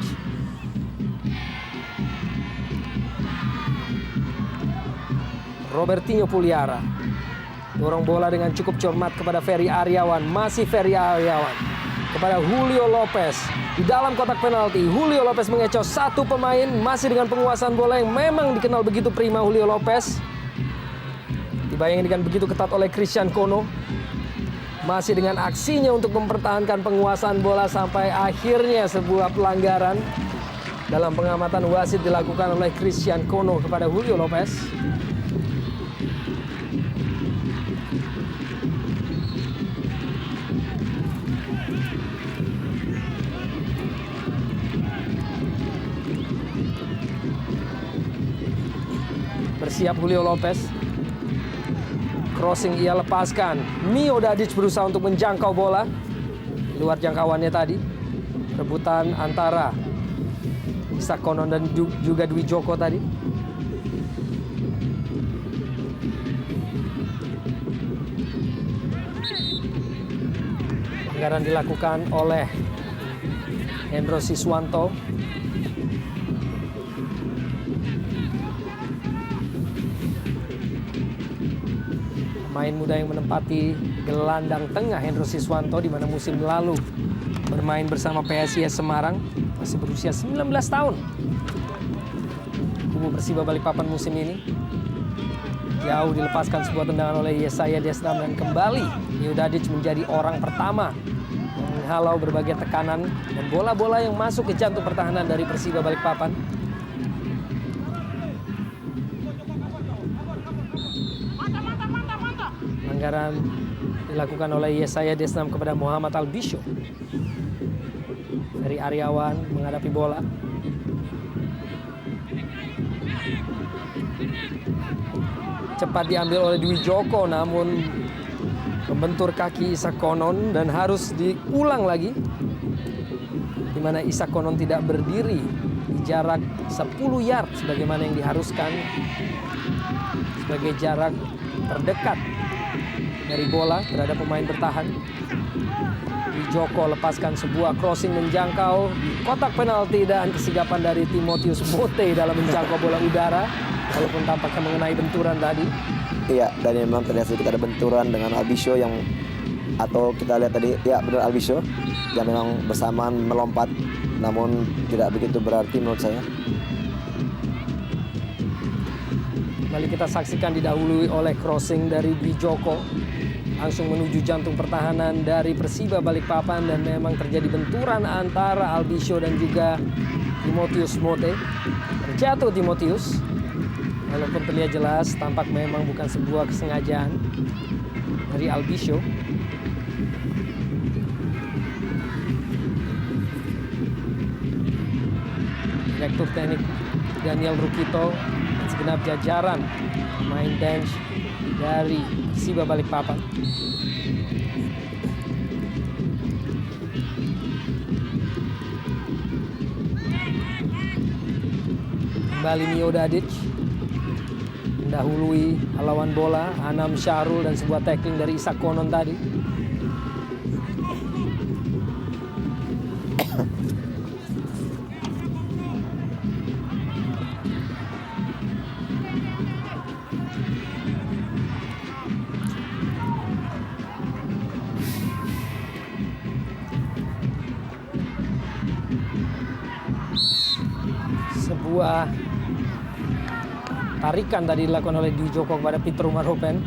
Robertinho Puliara. Dorong bola dengan cukup cermat kepada Ferry Aryawan. Masih Ferry Aryawan. Kepada Julio Lopez. Di dalam kotak penalti, Julio Lopez mengecoh satu pemain. Masih dengan penguasaan bola yang memang dikenal begitu prima Julio Lopez. Dibayangi dengan begitu ketat oleh Christian Kono. Masih dengan aksinya untuk mempertahankan penguasaan bola sampai akhirnya sebuah pelanggaran dalam pengamatan wasit dilakukan oleh Christian Kono kepada Julio Lopez. Bersiap Julio Lopez. Crossing ia lepaskan. Mio Dadic berusaha untuk menjangkau bola. Luar jangkauannya tadi. Rebutan antara Isak Konon dan juga Dwi Joko tadi. Pelanggaran dilakukan oleh Hendro Siswanto. Pemain muda yang menempati gelandang tengah Hendro Siswanto, di mana musim lalu bermain bersama PSIS Semarang, masih berusia 19 tahun. Kubu Persiba Balikpapan musim ini jauh dilepaskan sebuah tendangan oleh Yesaya Desnam, dan kembali Miodadic menjadi orang pertama yang menghalau berbagai tekanan dan bola-bola yang masuk ke jantung pertahanan dari Persiba Balikpapan. Pelanggaran dilakukan oleh Yesaya Desnam kepada Muhammad Albisho. Ferry Aryawan menghadapi bola. Cepat diambil oleh Dwi Joko, namun membentur kaki Isak Konon dan harus diulang lagi, di mana Isak Konon tidak berdiri di jarak 10 yard sebagaimana yang diharuskan sebagai jarak terdekat dari bola terhadap pemain bertahan. Dwi Joko lepaskan sebuah crossing menjangkau di kotak penalti, dan kesigapan dari Timotius Mote dalam menjangkau bola udara, walaupun tampaknya mengenai benturan tadi. Iya, dan memang terlihat sedikit ada benturan dengan Albisho yang, atau kita lihat tadi, ya benar Albisho yang memang bersamaan melompat, namun tidak begitu berarti menurut saya. Kembali kita saksikan didahului oleh crossing dari Dwi Joko langsung menuju jantung pertahanan dari Persiba Balikpapan, dan memang terjadi benturan antara Albisho dan juga Timotius Mote. Terjatuh Timotius, walaupun terlihat jelas tampak memang bukan sebuah kesengajaan dari Albisho. Direktur Teknik Daniel Rukito dan segenap jajaran main bench dari Persiba Balikpapan kembali Miodadic mendahului lawan bola. Anam Syahrul dan sebuah tackling dari Isak Konon tadi. Sebuah tarikan tadi dilakukan oleh Dwi Joko kepada Peter Umaropen.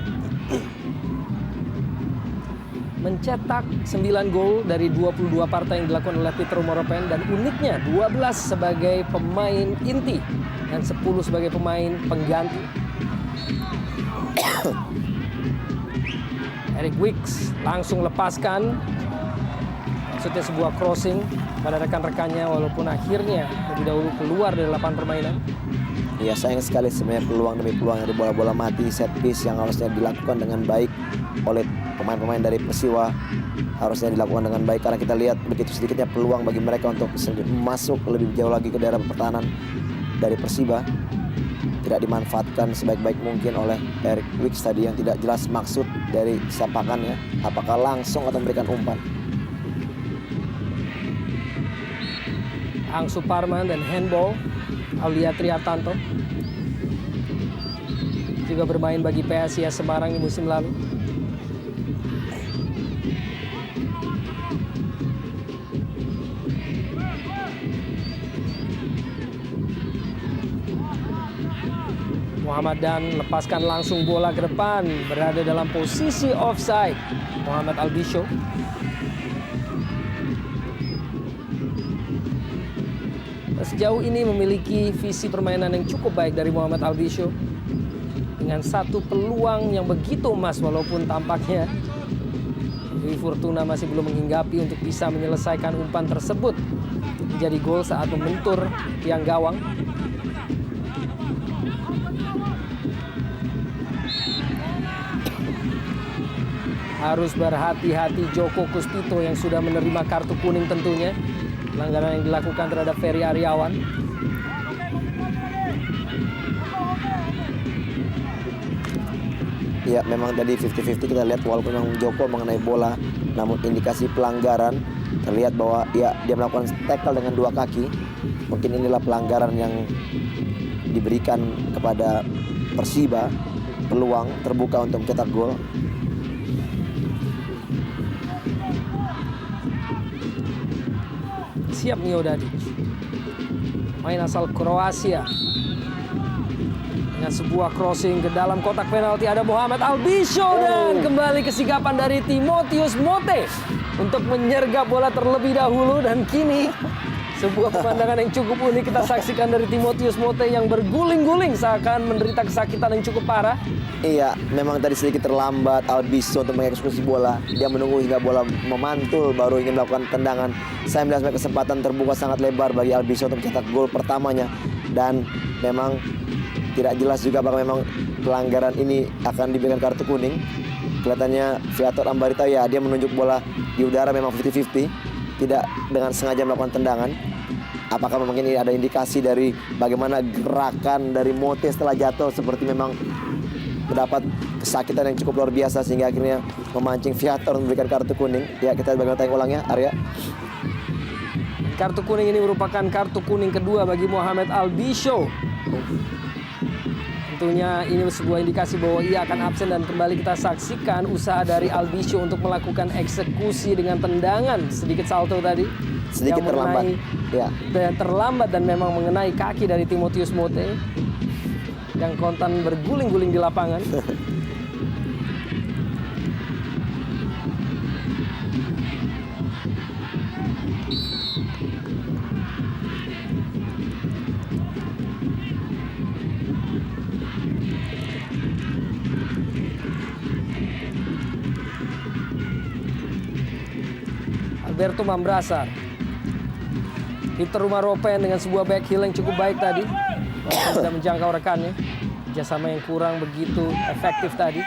Mencetak 9 gol dari 22 partai yang dilakukan oleh Peter Umaropen, dan uniknya 12 sebagai pemain inti dan 10 sebagai pemain pengganti. Eric Wicks langsung lepaskan, maksudnya sebuah crossing pada rekan-rekannya, walaupun akhirnya lebih dahulu keluar dari lapangan permainan. Ya, sayang sekali sebenarnya peluang demi peluang dari bola-bola mati, set piece yang harusnya dilakukan dengan baik oleh pemain-pemain dari Persiwa, harusnya dilakukan dengan baik, karena kita lihat begitu sedikitnya peluang bagi mereka untuk masuk lebih jauh lagi ke daerah pertahanan dari Persiba. Tidak dimanfaatkan sebaik-baik mungkin oleh Eric Wicks tadi, yang tidak jelas maksud dari sapakannya, apakah langsung atau memberikan umpan. Ang Suparman dan handball Aulia Triartanto juga bermain bagi PSIS Semarang di musim lalu. Muhammad Dan lepaskan langsung bola ke depan, berada dalam posisi offside. Muhammad Albisho. Sejauh ini memiliki visi permainan yang cukup baik dari Muhammad Albisho, dengan satu peluang yang begitu emas, walaupun tampaknya Dwi Fortuna masih belum menghinggapi untuk bisa menyelesaikan umpan tersebut menjadi gol saat membentur tiang gawang. Harus berhati-hati Joko Kuspito yang sudah menerima kartu kuning tentunya. Pelanggaran yang dilakukan terhadap Ferry Aryawan. Ya, memang tadi 50-50 kita lihat, walaupun memang Joko mengenai bola, namun indikasi pelanggaran terlihat bahwa ya dia melakukan tackle dengan dua kaki. Mungkin inilah pelanggaran yang diberikan kepada Persiba, peluang terbuka untuk mencetak gol. Siap Nio Dadic. Main asal Kroasia. Dengan sebuah crossing ke dalam kotak penalti ada Muhammad Albisho dan kembali kesigapan dari Timotius Mote untuk menyergap bola terlebih dahulu, dan kini sebuah pemandangan yang cukup unik kita saksikan dari Timotius Mote yang berguling-guling seakan menderita kesakitan yang cukup parah. Iya, memang tadi sedikit terlambat Albisho untuk mengeksekusi bola. Dia menunggu hingga bola memantul baru ingin melakukan tendangan. Saya melihat kesempatan terbuka sangat lebar bagi Albisho untuk mencetak gol pertamanya. Dan memang tidak jelas juga apakah memang pelanggaran ini akan diberikan kartu kuning. Kelihatannya Viator Ambarita ya, dia menunjuk bola di udara memang 50-50. Tidak dengan sengaja melakukan tendangan. Apakah memang ini ada indikasi dari bagaimana gerakan dari Mote setelah jatuh seperti memang mendapat kesakitan yang cukup luar biasa sehingga akhirnya memancing Viator memberikan kartu kuning. Ya, kita bagaimana tayang ulangnya, Arya. Kartu kuning ini merupakan kartu kuning kedua bagi Muhammad Albisho. Tentunya ini sebuah indikasi bahwa ia akan absen, dan kembali kita saksikan usaha dari Albisho untuk melakukan eksekusi dengan tendangan sedikit salto tadi. Sedikit terlambat. Ya. Dan terlambat dan memang mengenai kaki dari Timotius Mote yang kontan berguling-guling di lapangan. Alberto Mambrasar. Victor Rumaropen dengan sebuah back heel yang cukup baik tadi. Tidak menjangkau rekannya. Kerjasama yang kurang begitu efektif tadi.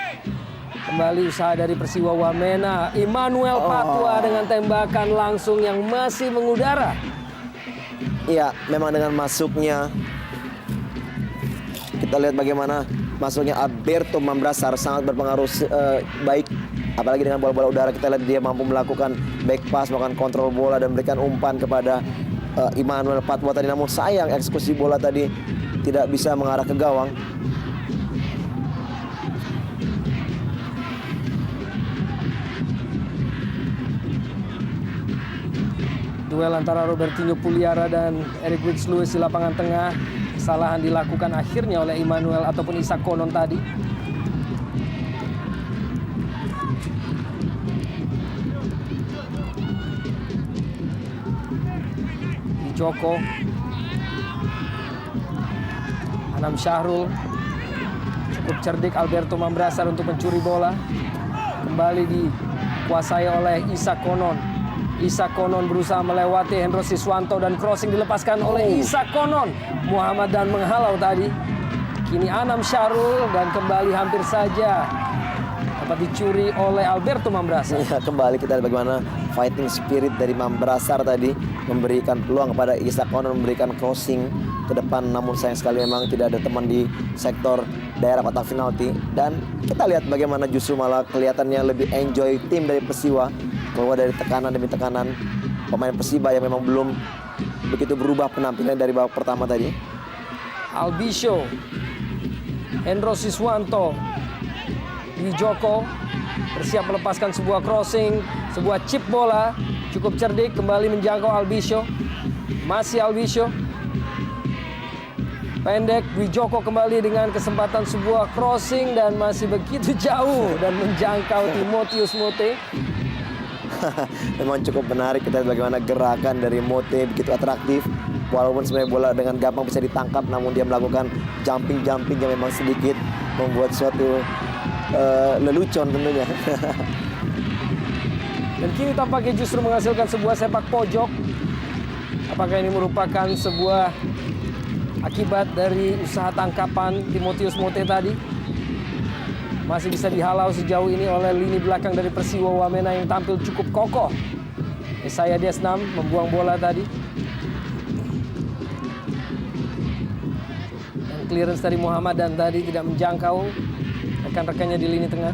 Kembali usaha dari Persiwa Wamena. Immanuel Patwa dengan tembakan langsung yang masih mengudara. Iya, memang dengan masuknya kita lihat bagaimana masuknya Alberto Mambrasar sangat berpengaruh baik. Apalagi dengan bola-bola udara, kita lihat dia mampu melakukan back pass, melakukan kontrol bola dan memberikan umpan kepada Immanuel Patwa tadi. Namun sayang eksekusi bola tadi tidak bisa mengarah ke gawang. Duel antara Robertinho Puliara dan Eric Wicks-Lewis di lapangan tengah. Kesalahan dilakukan akhirnya oleh Immanuel ataupun Isak Konon tadi. Joko, Anam Syahrul, cukup cerdik Alberto Mambrasar untuk mencuri bola. Kembali dikuasai oleh Isak Konon. Isak Konon berusaha melewati Hendro Siswanto dan crossing dilepaskan oleh Isak Konon. Muhammad dan menghalau tadi. Kini Anam Syahrul dan kembali hampir saja dapat dicuri oleh Alberto Mambrasar. Ya, kembali kita lihat bagaimana fighting spirit dari Mambrasar tadi memberikan peluang kepada Isak Konon memberikan crossing ke depan, namun sayang sekali memang tidak ada teman di sektor daerah kotak penalti. Dan kita lihat bagaimana justru malah kelihatannya lebih enjoy tim dari Persiwa keluar dari tekanan demi tekanan pemain Persiba yang memang belum begitu berubah penampilan dari babak pertama tadi. Albisho, Hendro Siswanto, Wijoko bersiap melepaskan sebuah crossing, sebuah chip bola cukup cerdik, kembali menjangkau Albisho. Masih Albisho, pendek. Wijoko kembali dengan kesempatan sebuah crossing dan masih begitu jauh dan menjangkau Timotius Mote. Memang cukup menarik kita lihat bagaimana gerakan dari Mote begitu atraktif. Walaupun sebenarnya bola dengan gampang bisa ditangkap, namun dia melakukan jumping-jumping yang memang sedikit membuat suatu lelucon tentunya. Dan kini tampaknya justru menghasilkan sebuah sepak pojok. Apakah ini merupakan sebuah akibat dari usaha tangkapan Timotius Mote tadi? Masih bisa dihalau sejauh ini oleh lini belakang dari Persiwa Wamena yang tampil cukup kokoh. Yesaya Desnam membuang bola tadi. Dan clearance dari Muhammad dan tadi tidak menjangkau rekan-rekannya di lini tengah.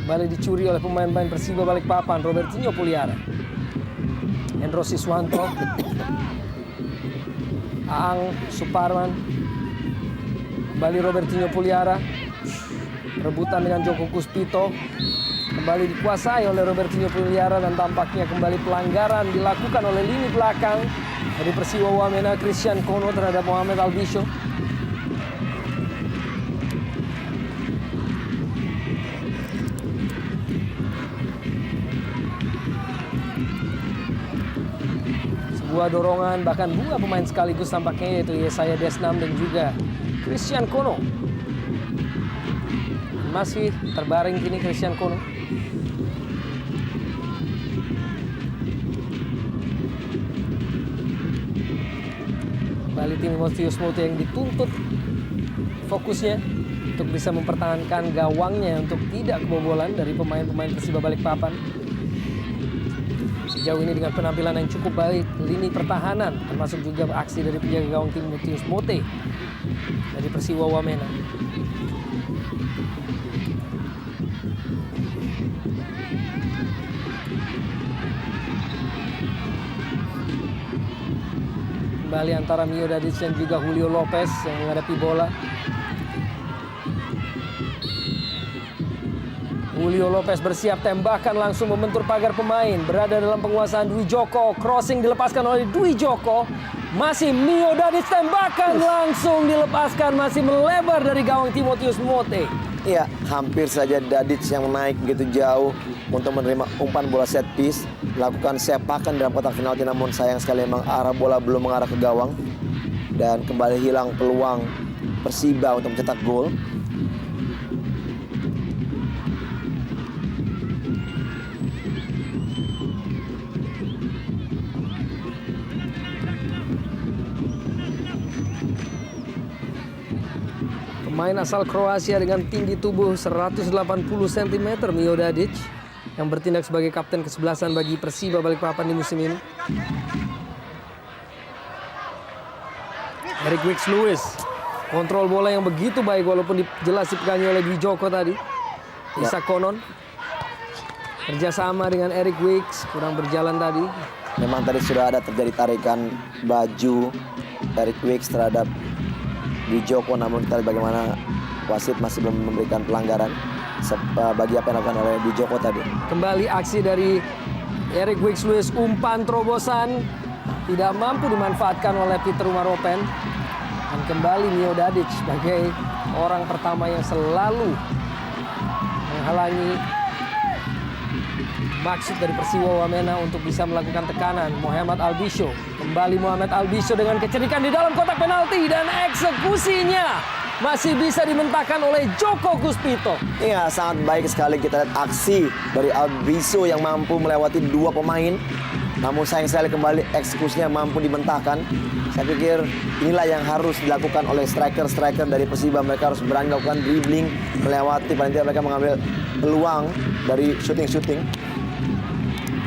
Kembali dicuri oleh pemain-pemain Persiba Balikpapan. Robertinho Puliara, Hendro Siswanto, Aang Suparman. Kembali Robertinho Puliara. Rebutan dengan Joko Kuspito. Kembali dikuasai oleh Robertinho Puliara dan tampaknya kembali pelanggaran dilakukan oleh lini belakang dari Persiwa Wamena, Christian Kono terhadap Mohamed Albisho. Sebuah dorongan, bahkan dua pemain sekaligus tampaknya, yaitu Yesaya Desnam dan juga Christian Kono. Masih terbaring kini Christian Kono. Kembali Timotius Mote yang dituntut fokusnya untuk bisa mempertahankan gawangnya untuk tidak kebobolan dari pemain-pemain Persiba Balikpapan. Sejauh ini dengan penampilan yang cukup baik lini pertahanan, termasuk juga aksi dari penjaga gawang Timotius Mote dari Persiwa Wamena. Kembali antara Mio Dadic dan juga Julio Lopez yang menghadapi bola. Julio Lopez bersiap tembakan langsung membentur pagar pemain. Berada dalam penguasaan Dwi Joko. Crossing dilepaskan oleh Dwi Joko. Masih Mio Dadic, tembakan langsung dilepaskan. Masih melebar dari gawang Timotius Mote. Iya, hampir saja Dadic yang naik begitu jauh untuk menerima umpan bola set piece. Lakukan sepakan dalam kotak penalti, namun sayang sekali memang arah bola belum mengarah ke gawang. Dan kembali hilang peluang Persiba untuk mencetak gol. Pemain asal Kroasia dengan tinggi tubuh 180 cm, Mio Dadic, yang bertindak sebagai kapten kesebelasan bagi Persiba Balikpapan di musim ini. Eric Wicks Lewis, kontrol bola yang begitu baik walaupun jelas dipegangi oleh Dwi Joko tadi. Isa Konon, kerjasama dengan Eric Wicks, kurang berjalan tadi. Memang tadi sudah ada terjadi tarikan baju Eric Wicks terhadap Dwi Joko, namun kita lihat bagaimana wasit masih belum memberikan pelanggaran bagi apa yang dilakukan oleh Dwi Joko tadi. Kembali aksi dari Eric Wicks Lewis, umpan terobosan tidak mampu dimanfaatkan oleh Peter Umaropen. Dan kembali Mio Dadic sebagai orang pertama yang selalu menghalangi maksud dari Persiwa Wamena untuk bisa melakukan tekanan. Mohamed Albisho, kembali Mohamed Albisho dengan kecerikan di dalam kotak penalti dan eksekusinya masih bisa dimentahkan oleh Joko Kuspito. Iya, sangat baik sekali kita lihat aksi dari Albisho yang mampu melewati dua pemain. Namun sayang sekali kembali eksekusinya mampu dibentahkan. Saya pikir inilah yang harus dilakukan oleh striker-striker dari Persiba. Mereka harus berani melakukan dribbling, melewati, paling tidak mereka mengambil peluang dari shooting-shooting.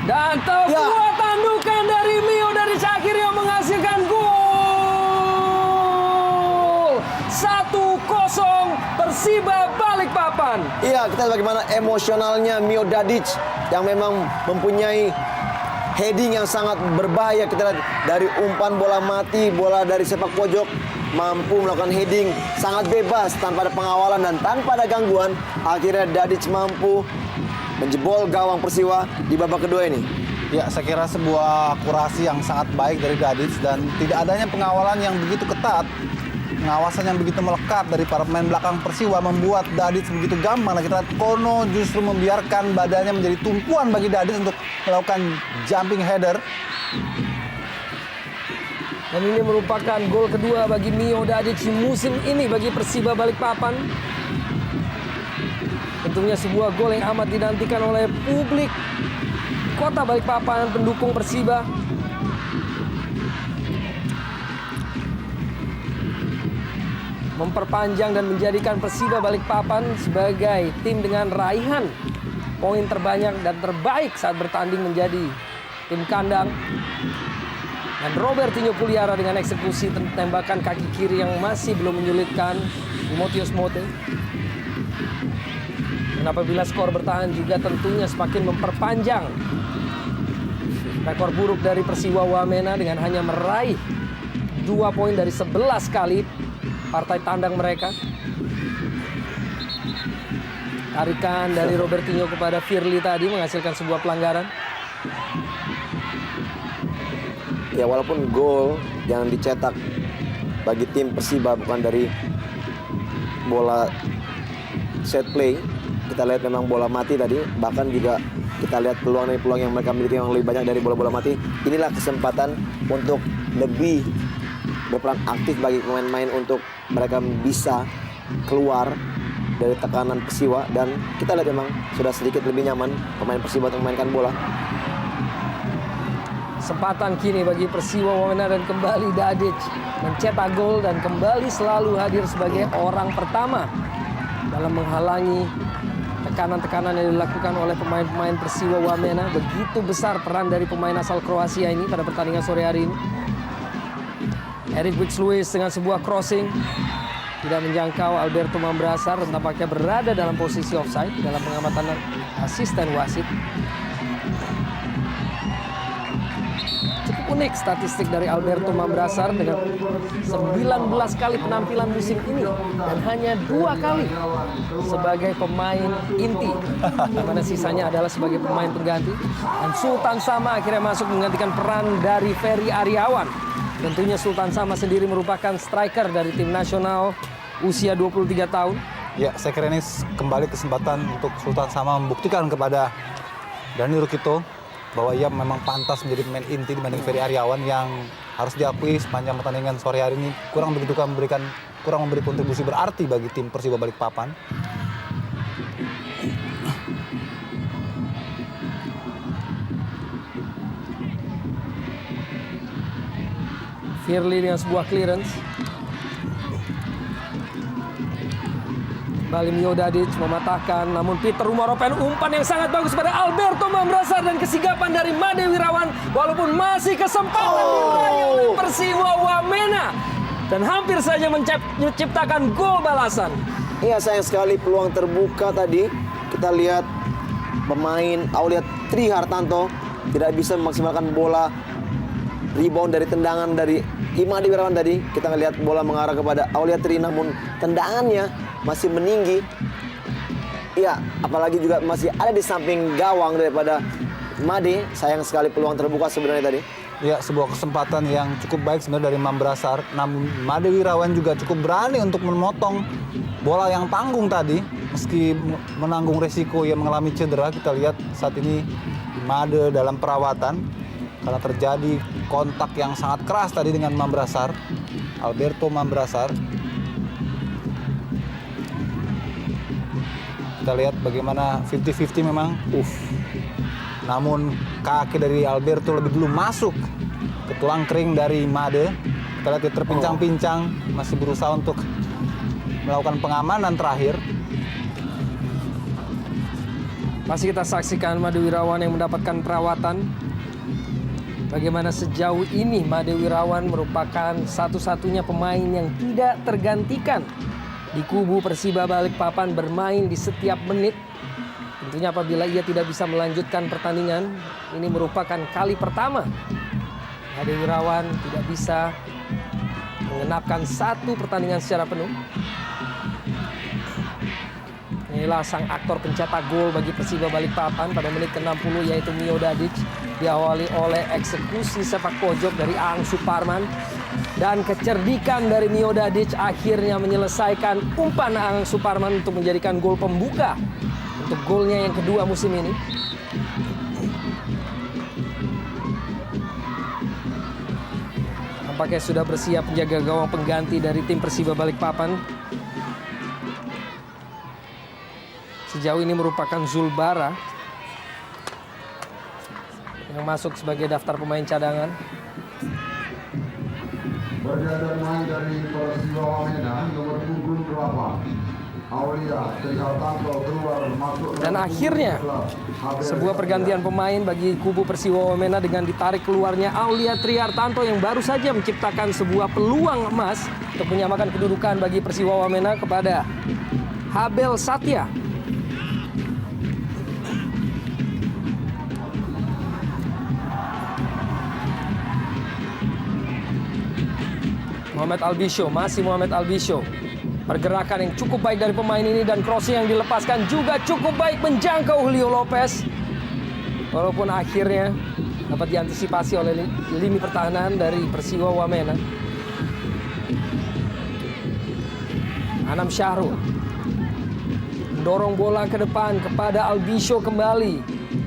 Dan sebuah tandukan dari Mio dari akhirnya menghasilkan gol. 1-0 Persiba Balikpapan. Iya, kita lihat bagaimana emosionalnya Mio Dadic yang memang mempunyai heading yang sangat berbahaya. Kita lihat dari umpan bola mati, bola dari sepak pojok, mampu melakukan heading sangat bebas tanpa ada pengawalan dan tanpa ada gangguan. Akhirnya Dadic mampu menjebol gawang Persiwa di babak kedua ini. Ya, saya kira sebuah akurasi yang sangat baik dari Dadic dan tidak adanya pengawalan yang begitu ketat. Pengawasan yang begitu melekat dari para pemain belakang Persiwa membuat Dadic begitu gampang. Nah, kita lihat Kono justru membiarkan badannya menjadi tumpuan bagi Dadic untuk melakukan jumping header. Dan ini merupakan gol kedua bagi Mio Dadic di musim ini bagi Persiba Balikpapan. Tentunya sebuah gol yang amat dinantikan oleh publik Kota Balikpapan, pendukung Persiba. Memperpanjang dan menjadikan Persiba Balikpapan sebagai tim dengan raihan poin terbanyak dan terbaik saat bertanding menjadi tim kandang. Dan Robertinho Puliara dengan eksekusi tembakan kaki kiri yang masih belum menyulitkan Timotius Mote. apabila skor bertahan juga tentunya semakin memperpanjang rekor buruk dari Persiwa Wamena dengan hanya meraih 2 poin dari 11 kali partai tandang mereka. Tarikan dari Robertinho kepada Firly tadi menghasilkan sebuah pelanggaran. Ya walaupun gol yang dicetak bagi tim Persiba bukan dari bola set play, kita lihat memang bola mati tadi, bahkan juga kita lihat peluang yang mereka miliki yang lebih banyak dari bola-bola mati. Inilah kesempatan untuk lebih berperan aktif bagi pemain-pemain untuk mereka bisa keluar dari tekanan Persiwa, dan kita lihat memang sudah sedikit lebih nyaman pemain Persiba untuk memainkan bola. Kesempatan kini bagi Persiwa Wamena dan kembali Dadic mencetak gol dan kembali selalu hadir sebagai orang pertama dalam menghalangi tekanan-tekanan yang dilakukan oleh pemain-pemain Persiwa Wamena. Begitu besar peran dari pemain asal Kroasia ini pada pertandingan sore hari ini. Eric Wicks-Lewis dengan sebuah crossing tidak menjangkau Alberto Mambrasar dan tampaknya berada dalam posisi offside dalam pengamatan asisten wasit. Cukup unik statistik dari Alberto Mambrasar dengan 19 kali penampilan musim ini dan hanya 2 kali sebagai pemain inti, di mana sisanya adalah sebagai pemain pengganti. Dan Sultan Sama akhirnya masuk menggantikan peran dari Ferry Aryawan. Tentunya Sultan Sama sendiri merupakan striker dari tim nasional usia 23 tahun. Ya, saya kira ini kembali kesempatan untuk Sultan Sama membuktikan kepada Dani Rukito bahwa ia memang pantas menjadi pemain inti dibanding Ferry Aryawan yang harus diakui sepanjang pertandingan sore hari ini kurang memberi kontribusi berarti bagi tim Persiba Balikpapan. Firly dengan sebuah clearance. Kembali Mio Dadic mematahkan, namun Peter Umaropen umpan yang sangat bagus pada Alberto Mambrasar dan kesigapan dari Made Wirawan walaupun masih kesempatan diraih oleh Persiwa Wamena dan hampir saja menciptakan gol balasan. Iya, sayang sekali peluang terbuka tadi. Kita lihat pemain Aulia Tri Hartanto tidak bisa memaksimalkan bola rebound dari tendangan dari Imade Wirawan tadi. Kita ngelihat bola mengarah kepada Aulia Tri, namun tendangannya masih meninggi. Iya, apalagi juga masih ada di samping gawang daripada Made. Sayang sekali peluang terbuka sebenarnya tadi. Ya, sebuah kesempatan yang cukup baik sebenarnya dari Mambrasar. Namun Made Wirawan juga cukup berani untuk memotong bola yang tanggung tadi. Meski menanggung resiko yang mengalami cedera, kita lihat saat ini Made dalam perawatan karena terjadi kontak yang sangat keras tadi dengan Mambrasar, Alberto Mambrasar. Kita lihat bagaimana 50-50 memang. Namun kaki dari Alberto lebih dulu masuk ke tulang kering dari Made. Kita lihat dia terpincang-pincang, masih berusaha untuk melakukan pengamanan terakhir. Masih kita saksikan Made Wirawan yang mendapatkan perawatan. Bagaimana sejauh ini Made Wirawan merupakan satu-satunya pemain yang tidak tergantikan di kubu Persiba Balikpapan, bermain di setiap menit. Tentunya apabila ia tidak bisa melanjutkan pertandingan, ini merupakan kali pertama Made Wirawan tidak bisa mengenapkan satu pertandingan secara penuh. Inilah sang aktor pencetak gol bagi Persiba Balikpapan pada menit ke-60, yaitu Mio Dadic. Diawali oleh eksekusi sepak pojok dari Aang Suparman. Dan kecerdikan dari Mio Dadic akhirnya menyelesaikan umpan Aang Suparman untuk menjadikan gol pembuka untuk golnya yang kedua musim ini. Nampaknya sudah bersiap penjaga gawang pengganti dari tim Persiba Balikpapan. Sejauh ini merupakan Zulbara yang masuk sebagai daftar pemain cadangan. Berjalan main dari Persiwa Wamena nomor punggung 8. Aulia Tri Hartanto keluar masuk. Dan akhirnya sebuah pergantian pemain bagi kubu Persiwa Wamena dengan ditarik keluarnya Aulia Tri Hartanto yang baru saja menciptakan sebuah peluang emas untuk menyamakan kedudukan bagi Persiwa Wamena kepada Habel Satya. Muhammad Albisho, masih Muhammad Albisho. Pergerakan yang cukup baik dari pemain ini dan crossing yang dilepaskan juga cukup baik menjangkau Julio Lopez. Walaupun akhirnya dapat diantisipasi oleh lini pertahanan dari Persiwa Wamena. Anam Syahrul mendorong bola ke depan kepada Albisho kembali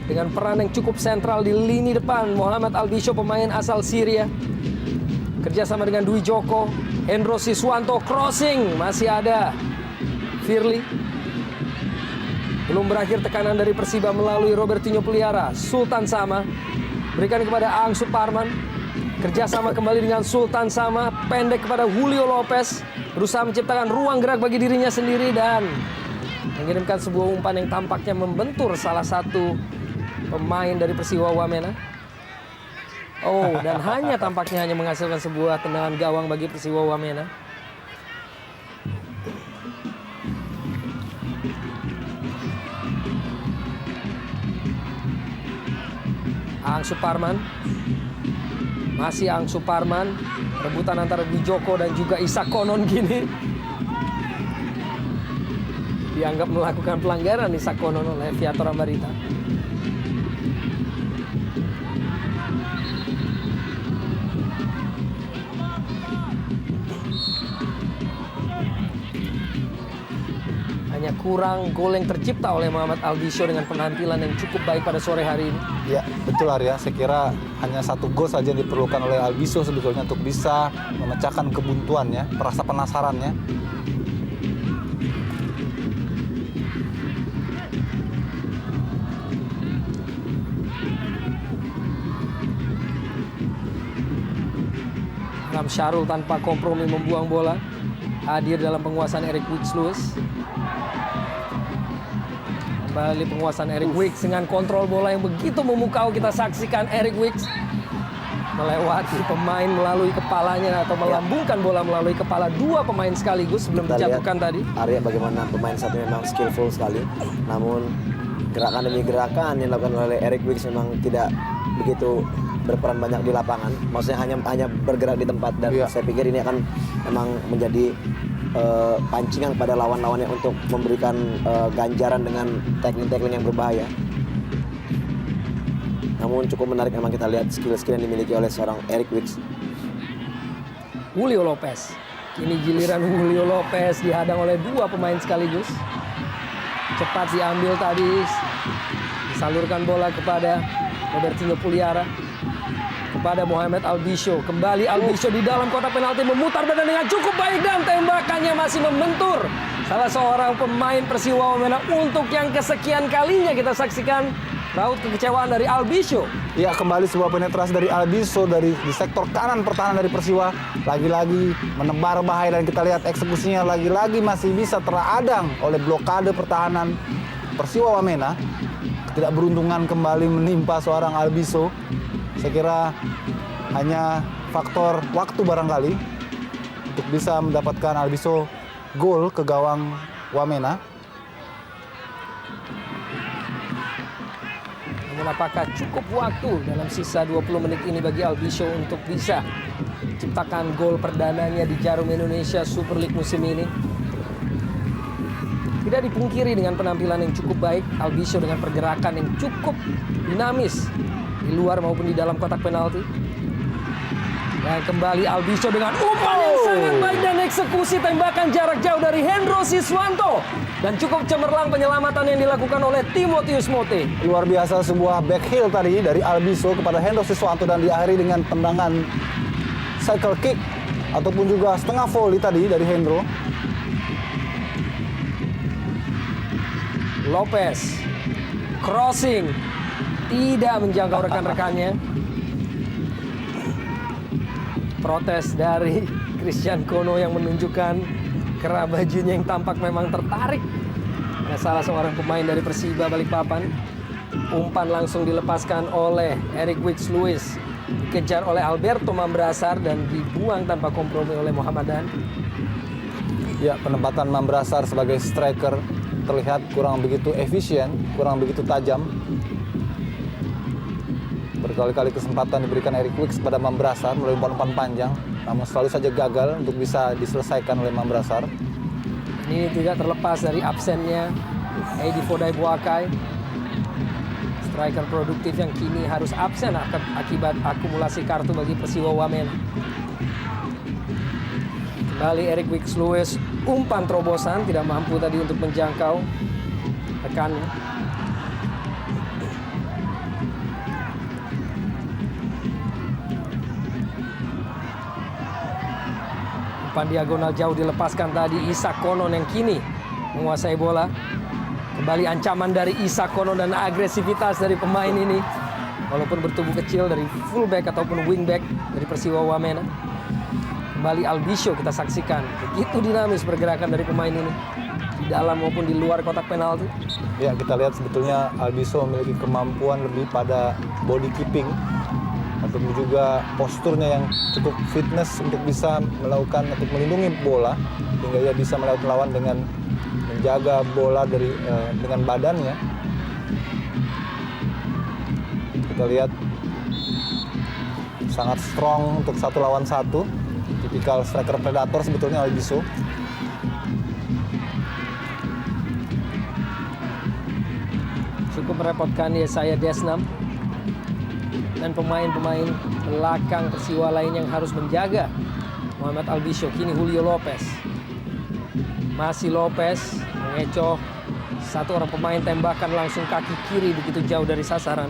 dengan peran yang cukup sentral di lini depan. Muhammad Albisho, pemain asal Syria, kerjasama dengan Dwi Joko. Hendro Siswanto crossing, masih ada Firly. Belum berakhir tekanan dari Persiba melalui Robertinho Puliara. Sultan Sama berikan kepada Aang Suparman. Kerjasama kembali dengan Sultan Sama, pendek kepada Julio Lopez. Berusaha menciptakan ruang gerak bagi dirinya sendiri dan mengirimkan sebuah umpan yang tampaknya membentur salah satu pemain dari Persiwa Wamena. Oh, dan tampaknya hanya menghasilkan sebuah tendangan gawang bagi Persiwa Wamena. Aang Suparman. Masih Aang Suparman. Rebutan antara Dwi Joko dan juga Isak Konon gini. Dianggap melakukan pelanggaran Isak Konon oleh Viator Ambarita. Hanya kurang gol yang tercipta oleh Muhammad Albisho dengan penampilan yang cukup baik pada sore hari ini. Ya, betul Arya. Saya kira hanya 1 gol saja yang diperlukan oleh Albisho sebetulnya untuk bisa memecahkan kebuntuannya, rasa penasarannya. Anam Syahrul tanpa kompromi membuang bola. Hadir dalam penguasaan Eric Wicks-Lewis. Kembali penguasaan Eric Wicks dengan kontrol bola yang begitu memukau. Kita saksikan Eric Wicks melewati pemain melalui kepalanya atau melambungkan bola melalui kepala 2 pemain sekaligus sebelum dijatuhkan tadi. Arya bagaimana pemain satu memang skillful sekali. Namun gerakan demi gerakan yang dilakukan oleh Eric Wicks memang tidak begitu berperan banyak di lapangan. Maksudnya hanya bergerak di tempat dan saya pikir ini akan memang menjadi pancingan pada lawan-lawannya untuk memberikan ganjaran dengan tackling-tackling yang berbahaya. Namun cukup menarik memang kita lihat skill-skill yang dimiliki oleh seorang Eric Wicks. Julio Lopez. Kini giliran Julio Lopez dihadang oleh 2 pemain sekaligus. Cepat diambil tadi. Disalurkan bola kepada Robertinho Puliara. Kepada Muhammad Albisho. Kembali Albisho di dalam kotak penalti memutar badan dengan cukup baik dan tembakannya masih membentur salah seorang pemain Persiwa Wamena. Untuk yang kesekian kalinya kita saksikan raut kekecewaan dari Albisho. Ya, kembali sebuah penetrasi dari Albisho di sektor kanan pertahanan dari Persiwa. Lagi-lagi menebar bahaya dan kita lihat eksekusinya lagi-lagi masih bisa teradang oleh blokade pertahanan Persiwa Wamena. Ketidakberuntungan kembali menimpa seorang Albisho. Saya kira hanya faktor waktu barangkali untuk bisa mendapatkan Albisho gol ke gawang Wamena. Namun apakah cukup waktu dalam sisa 20 menit ini bagi Albisho untuk bisa menciptakan gol perdananya di Jarum Indonesia Super League musim ini? Tidak dipungkiri dengan penampilan yang cukup baik, Albisho dengan pergerakan yang cukup dinamis di luar maupun di dalam kotak penalti. Dan kembali Albisho dengan umpan yang sangat baik dan eksekusi tembakan jarak jauh dari Hendro Siswanto. Dan cukup cemerlang penyelamatan yang dilakukan oleh Timotius Mote. Luar biasa sebuah back heel tadi dari Albisho kepada Hendro Siswanto dan diakhiri dengan tendangan cycle kick ataupun juga setengah volley tadi dari Hendro. Lopez crossing tidak menjangkau rekan-rekannya. Protes dari Christian Kono yang menunjukkan kerah bajunya yang tampak memang tertarik. Ada salah seorang pemain dari Persiba Balikpapan. Umpan langsung dilepaskan oleh Eric Wicks-Lewis. Dikejar oleh Alberto Mambrasar dan dibuang tanpa kompromi oleh Muhammadan. Ya, penempatan Mambrasar sebagai striker terlihat kurang begitu efisien, kurang begitu tajam. Berkali-kali kesempatan diberikan Eric Wicks pada Mambrasar melalui umpan-umpan panjang, namun selalu saja gagal untuk bisa diselesaikan oleh Mambrasar. Ini tidak terlepas dari absennya Edi Fodai Boakai, striker produktif yang kini harus absen akibat akumulasi kartu bagi Persiwa Wamena. Kembali Eric Wicks Lewis, umpan terobosan tidak mampu tadi untuk menjangkau rekannya. Umpan diagonal jauh dilepaskan tadi Isak Konon yang kini menguasai bola. Kembali ancaman dari Isak Konon dan agresivitas dari pemain ini. Walaupun bertubuh kecil dari fullback ataupun wingback dari Persiwa Wamena. Kembali Albisho kita saksikan. Begitu dinamis pergerakan dari pemain ini. Di dalam maupun di luar kotak penalti. Ya, kita lihat sebetulnya Albisho memiliki kemampuan lebih pada body keeping. Ataupun juga posturnya yang cukup fitness untuk bisa melakukan untuk melindungi bola hingga ia bisa melawan lawan dengan menjaga bola dengan badannya. Kita lihat sangat strong untuk 1 lawan 1, tipikal striker predator sebetulnya Albisho. Cukup merepotkan Yesaya Desnam dan pemain-pemain belakang Persiwa lain yang harus menjaga Muhammad Albisho. Kini Julio Lopez, masih Lopez mengecoh satu orang pemain, tembakan langsung kaki kiri begitu jauh dari sasaran.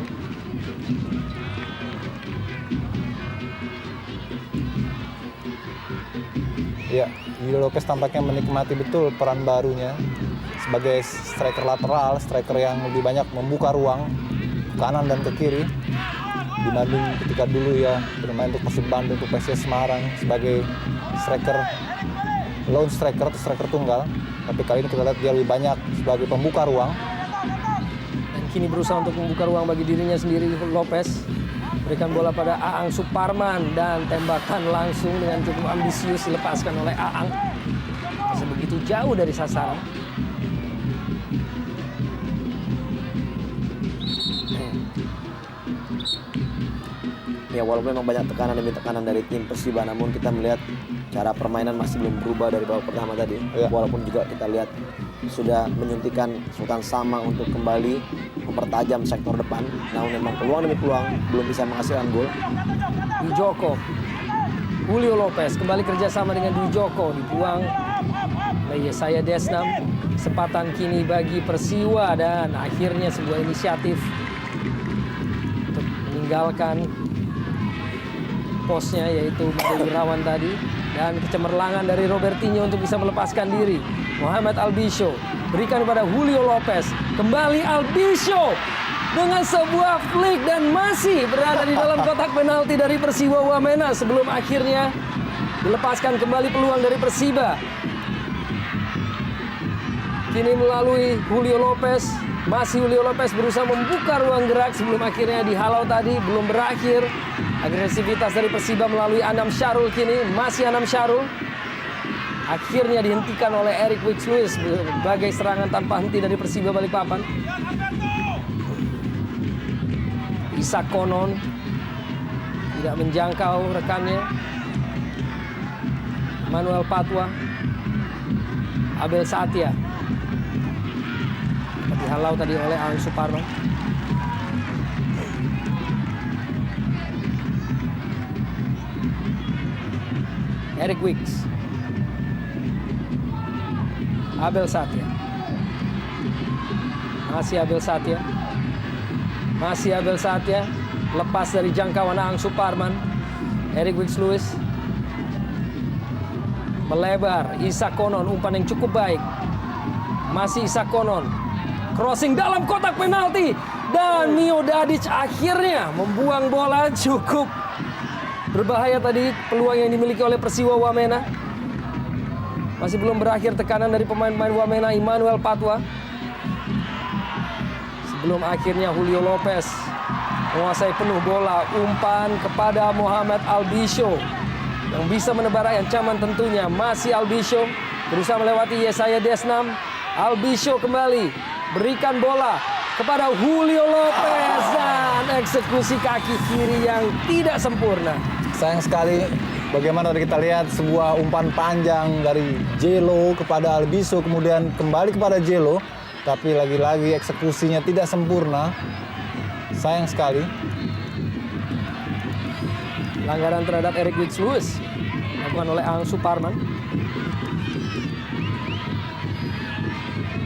Ya, Julio Lopez tampaknya menikmati betul peran barunya sebagai striker lateral, striker yang lebih banyak membuka ruang kanan dan ke kiri dibanding ketika dulu ya bermain untuk Persib Bandung, untuk PSIS Semarang sebagai striker lone striker atau striker tunggal. Tapi kali ini kita lihat dia lebih banyak sebagai pembuka ruang. Dan kini berusaha untuk membuka ruang bagi dirinya sendiri. Lopez berikan bola pada Aang Suparman dan tembakan langsung dengan cukup ambisius dilepaskan oleh Aang. Masih begitu jauh dari sasaran. Ya, walaupun memang banyak tekanan demi tekanan dari tim Persiba, namun kita melihat cara permainan masih belum berubah dari babak pertama tadi. Ya. Walaupun juga kita lihat sudah menyuntikkan Sultan Sama untuk kembali mempertajam sektor depan, namun memang peluang demi peluang belum bisa menghasilkan gol. Dwi Joko, Julio Lopez kembali kerjasama dengan Dwi Joko, dibuang oleh Yesaya Desnam. Kesempatan kini bagi Persiwa dan akhirnya sebuah inisiatif untuk meninggalkan posnya, yaitu Made Irawan tadi, dan kecemerlangan dari Robertinho untuk bisa melepaskan diri. Muhammad Albisho berikan kepada Julio Lopez, kembali Albisho dengan sebuah flick dan masih berada di dalam kotak penalti dari Persiwa Wamena sebelum akhirnya dilepaskan kembali peluang dari Persiba. Kini melalui Julio Lopez, masih Julio Lopez berusaha membuka ruang gerak sebelum akhirnya dihalau tadi, belum berakhir. Agresivitas dari Persiba melalui Anam Syarul, kini masih Anam Syarul. Akhirnya dihentikan oleh Eric Wicks Lewis sebagai serangan tanpa henti dari Persiba Balikpapan. Isak Konon tidak menjangkau rekannya. Manuel Patwa, Abel Satya dihalau tadi oleh Aang Suparman. Eric Wicks, Abel Satya, masih Abel Satya, masih Abel Satya, lepas dari jangkauan Aang Suparman. Eric Wicks Lewis melebar, Isak Konon, umpan yang cukup baik, masih Isak Konon, crossing dalam kotak penalti, dan Mio Dadic akhirnya membuang bola. Cukup berbahaya tadi peluang yang dimiliki oleh Persiwa Wamena. Masih belum berakhir tekanan dari pemain-pemain Wamena. Emmanuel Patwa, sebelum akhirnya Julio Lopez menguasai penuh bola, umpan kepada Muhammad Albisho yang bisa menebar ancaman tentunya. Masih Albisho berusaha melewati Yesaya Desnam. Albisho kembali berikan bola kepada Julio Lopez dan eksekusi kaki kiri yang tidak sempurna. Sayang sekali bagaimana kita lihat sebuah umpan panjang dari Jelo kepada Albiso, kemudian kembali kepada Jelo, tapi lagi-lagi eksekusinya tidak sempurna. Sayang sekali. Pelanggaran terhadap Eric Wicks-Lewis dilakukan oleh Aang Suparman.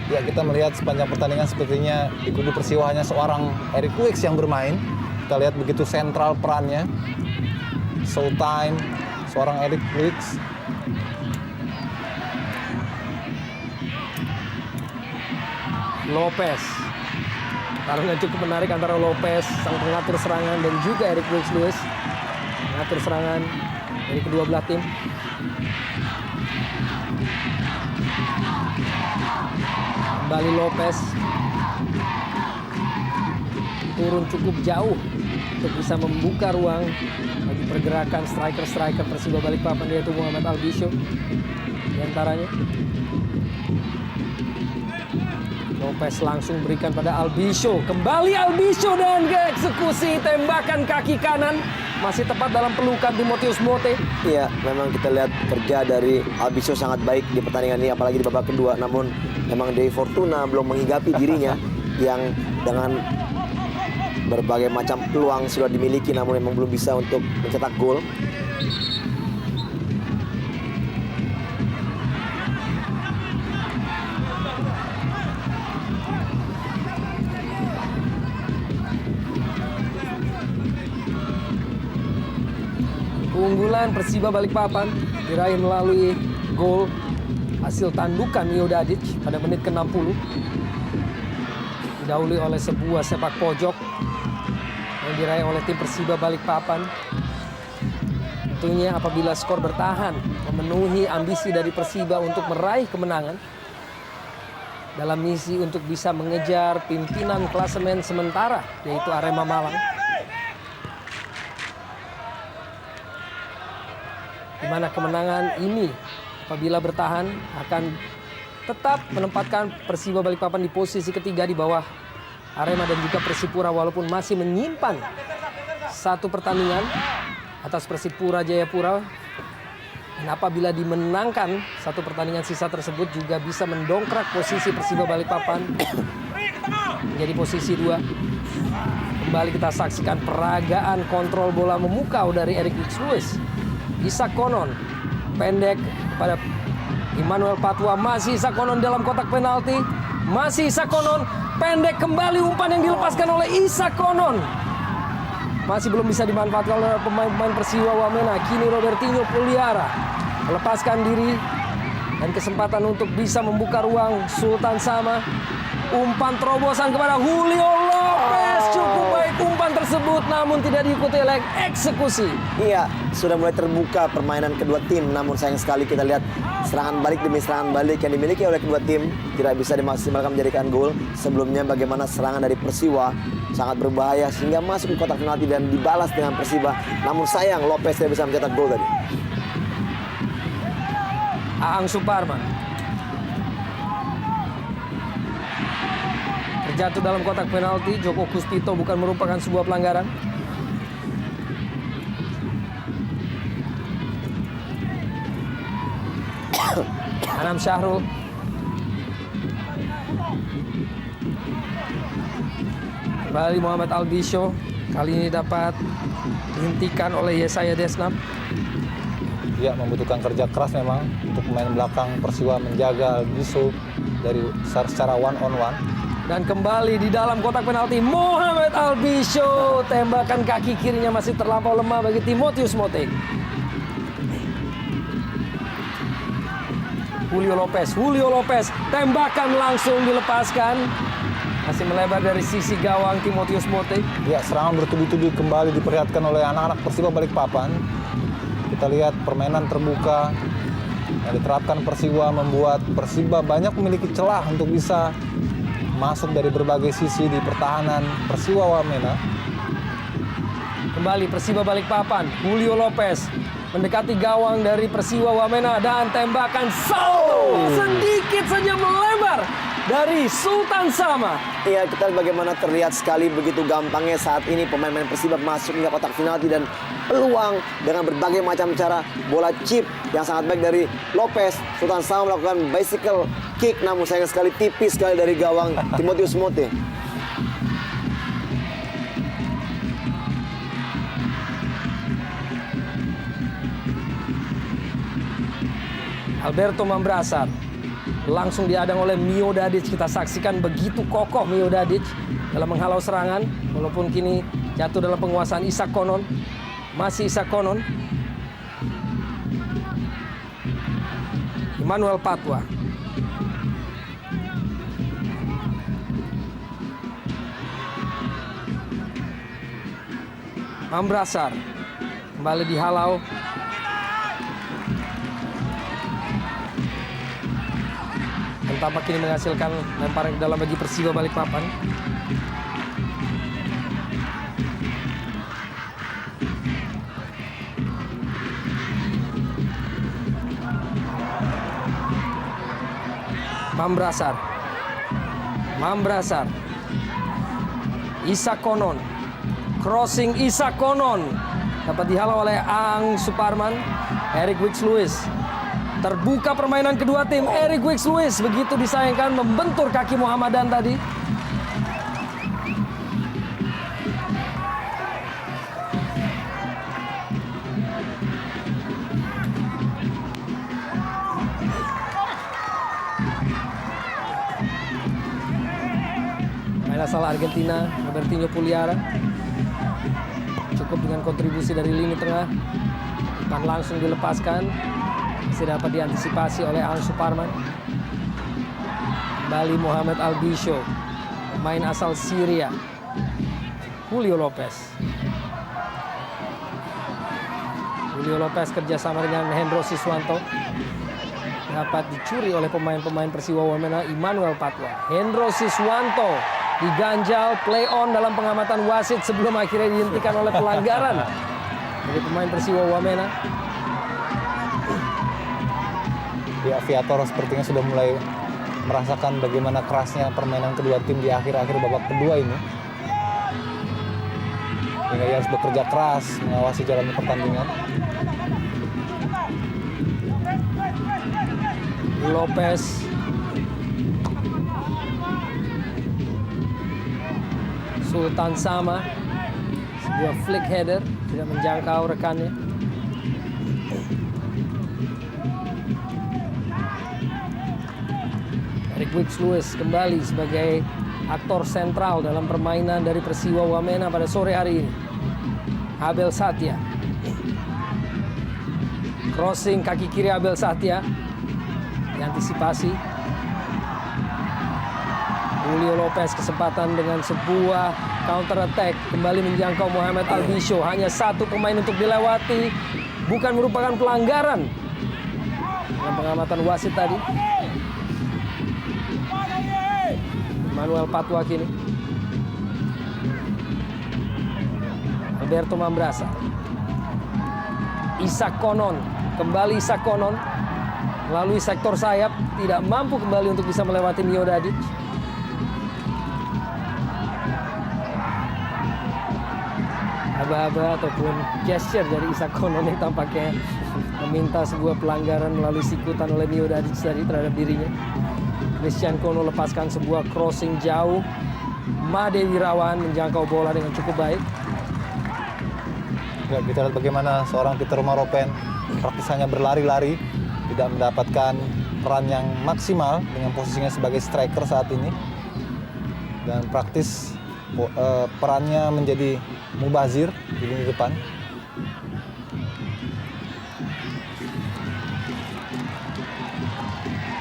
Ya, kita melihat sepanjang pertandingan sepertinya di kubu Persiwa hanya seorang Eric Wicks yang bermain. Kita lihat begitu sentral perannya. Showtime, seorang Eric Wicks. Lopez. Tarungan cukup menarik antara Lopez, sang pengatur serangan, dan juga Eric Wicks-Lewis, pengatur serangan dari kedua belah tim. Kembali Lopez. Turun cukup jauh untuk bisa membuka ruang bagi pergerakan striker-striker Persiba Balikpapan, yaitu Muhammad Albisho di antaranya. Lopez langsung berikan pada Albisho. Kembali Albisho dan eksekusi tembakan kaki kanan. Masih tepat dalam pelukan Timotius Mote. Iya, memang kita lihat kerja dari Albisho sangat baik di pertandingan ini, apalagi di babak kedua. Namun memang Dewi Fortuna belum menghigapi dirinya yang dengan berbagai macam peluang sudah dimiliki, namun memang belum bisa untuk mencetak gol. Keunggulan Persiba Balikpapan diraih melalui gol hasil tandukan Mio Dadic pada menit ke-60. Didahului oleh sebuah sepak pojok yang diraih oleh tim Persiba Balikpapan. Tentunya apabila skor bertahan memenuhi ambisi dari Persiba untuk meraih kemenangan dalam misi untuk bisa mengejar pimpinan klasemen sementara, yaitu Arema Malang. Di mana kemenangan ini apabila bertahan akan tetap menempatkan Persiba Balikpapan di posisi ketiga di bawah Arema dan juga Persipura, walaupun masih menyimpan satu pertandingan atas Persipura Jayapura. Dan apabila dimenangkan satu pertandingan sisa tersebut juga bisa mendongkrak posisi Persiba Balikpapan menjadi posisi 2. Kembali kita saksikan peragaan kontrol bola memukau dari Eric Wicks-Lewis. Isak Konon pendek kepada Immanuel Patwa. Masih Isak Konon dalam kotak penalti. Masih Isak Konon pendek, kembali umpan yang dilepaskan oleh Isak Konon. Masih belum bisa dimanfaatkan oleh pemain-pemain Persiwa Wamena. Kini Robertinho Puliara melepaskan diri dan kesempatan untuk bisa membuka ruang. Sultan Sama, umpan terobosan kepada Julio Lopez. Cukup baik umpan tersebut, namun tidak diikuti oleh eksekusi. Iya, sudah mulai terbuka permainan kedua tim, namun sayang sekali kita lihat serangan balik demi serangan balik yang dimiliki oleh kedua tim tidak bisa dimaksimalkan menjadikan gol. Sebelumnya bagaimana serangan dari Persiwa sangat berbahaya sehingga masuk ke kotak penalti dan dibalas dengan Persiba. Namun sayang Lopez tidak bisa mencetak gol tadi. Aang Suparman terjatuh dalam kotak penalti. Joko Kuspito bukan merupakan sebuah pelanggaran. Anam Syahrul kembali Muhammad Albisho, kali ini dapat dihentikan oleh Yesaya Desnam. Ya, membutuhkan kerja keras memang untuk pemain belakang Persiwa menjaga Albisho dari secara one on one. Dan kembali di dalam kotak penalti Muhammad Albisho. Tembakan kaki kirinya masih terlampau lemah bagi Timotius Mote. Julio Lopez, tembakan langsung dilepaskan. Masih melebar dari sisi gawang Timotius Mote. Ya, serangan bertubi-tubi kembali diperlihatkan oleh anak-anak Persiba Balikpapan. Kita lihat permainan terbuka yang diterapkan Persiwa membuat Persiba banyak memiliki celah untuk bisa masuk dari berbagai sisi di pertahanan Persiwa Wamena. Kembali Persiba Balikpapan, Julio Lopez mendekati gawang dari Persiwa Wamena dan tembakan salto sedikit saja melebar dari Sultan Sama. Iya, kita lihat bagaimana terlihat sekali begitu gampangnya saat ini pemain-pemain Persiba masuk hingga kotak penalti dan peluang dengan berbagai macam cara. Bola chip yang sangat baik dari Lopez. Sultan Sama melakukan bicycle kick, namun sayang sekali tipis sekali dari gawang Timotius Mote. Alberto Mambrasar langsung diadang oleh Mio Dadic. Kita saksikan begitu kokoh Mio Dadic dalam menghalau serangan. Walaupun kini jatuh dalam penguasaan Isak Konon. Masih Isak Konon. Emmanuel Patwa. Mambrasar kembali dihalau. Dan tampak kini menghasilkan lemparan ke dalam bagi Persiba Balikpapan. Mambrasar. Isak Konon. Crossing Isak Konon. Dapat dihalau oleh Ang Suparman. Eric Wicks-Lewis. Terbuka permainan kedua tim. Eric Wicks-Lewis begitu disayangkan membentur kaki Muhammadan tadi. Main asal Argentina, Robertinho Puliara. Cukup dengan kontribusi dari lini tengah. Umpan langsung dilepaskan. Masih dapat diantisipasi oleh Ang Suparman. Kembali Muhammad Albisho, pemain asal Syria. Julio Lopez kerjasama dengan Hendro Siswanto. Dapat dicuri oleh pemain-pemain Persiwa Wamena. Emmanuel Patwa. Hendro Siswanto diganjal play on dalam pengamatan wasit sebelum akhirnya dihentikan oleh pelanggaran dari pemain Persiwa Wamena. Ya, Aviator sepertinya sudah mulai merasakan bagaimana kerasnya permainan kedua tim di akhir-akhir babak kedua ini. Hingga ia harus bekerja keras mengawasi jalannya pertandingan. Lopez. Sultan Sama. Sebuah flick header. Tidak menjangkau rekannya. Eric Wicks-Lewis kembali sebagai aktor sentral dalam permainan dari Persiwa Wamena pada sore hari ini. Abel Satya. Crossing kaki kiri Abel Satya. Diantisipasi. Julio Lopez kesempatan dengan sebuah counter attack. Kembali menjangkau Muhammad Albisho. Hanya satu pemain untuk dilewati. Bukan merupakan pelanggaran. Dengan pengamatan wasit tadi. Manuel Patwa kini. Alberto Mambrasar. Isak Konon. Kembali Isak Konon. Melalui sektor sayap. Tidak mampu kembali untuk bisa melewati Mio Dadic. Aba-aba ataupun gesture dari Isak Konon yang tampaknya meminta sebuah pelanggaran melalui sikutan oleh Mio Dadic tadi terhadap dirinya. Christian Kono lepaskan sebuah crossing jauh. Made Wirawan menjangkau bola dengan cukup baik. Ya, kita lihat bagaimana seorang Peter Maropen praktis hanya berlari-lari, tidak mendapatkan peran yang maksimal dengan posisinya sebagai striker saat ini. Dan praktis perannya menjadi mubazir di lini depan.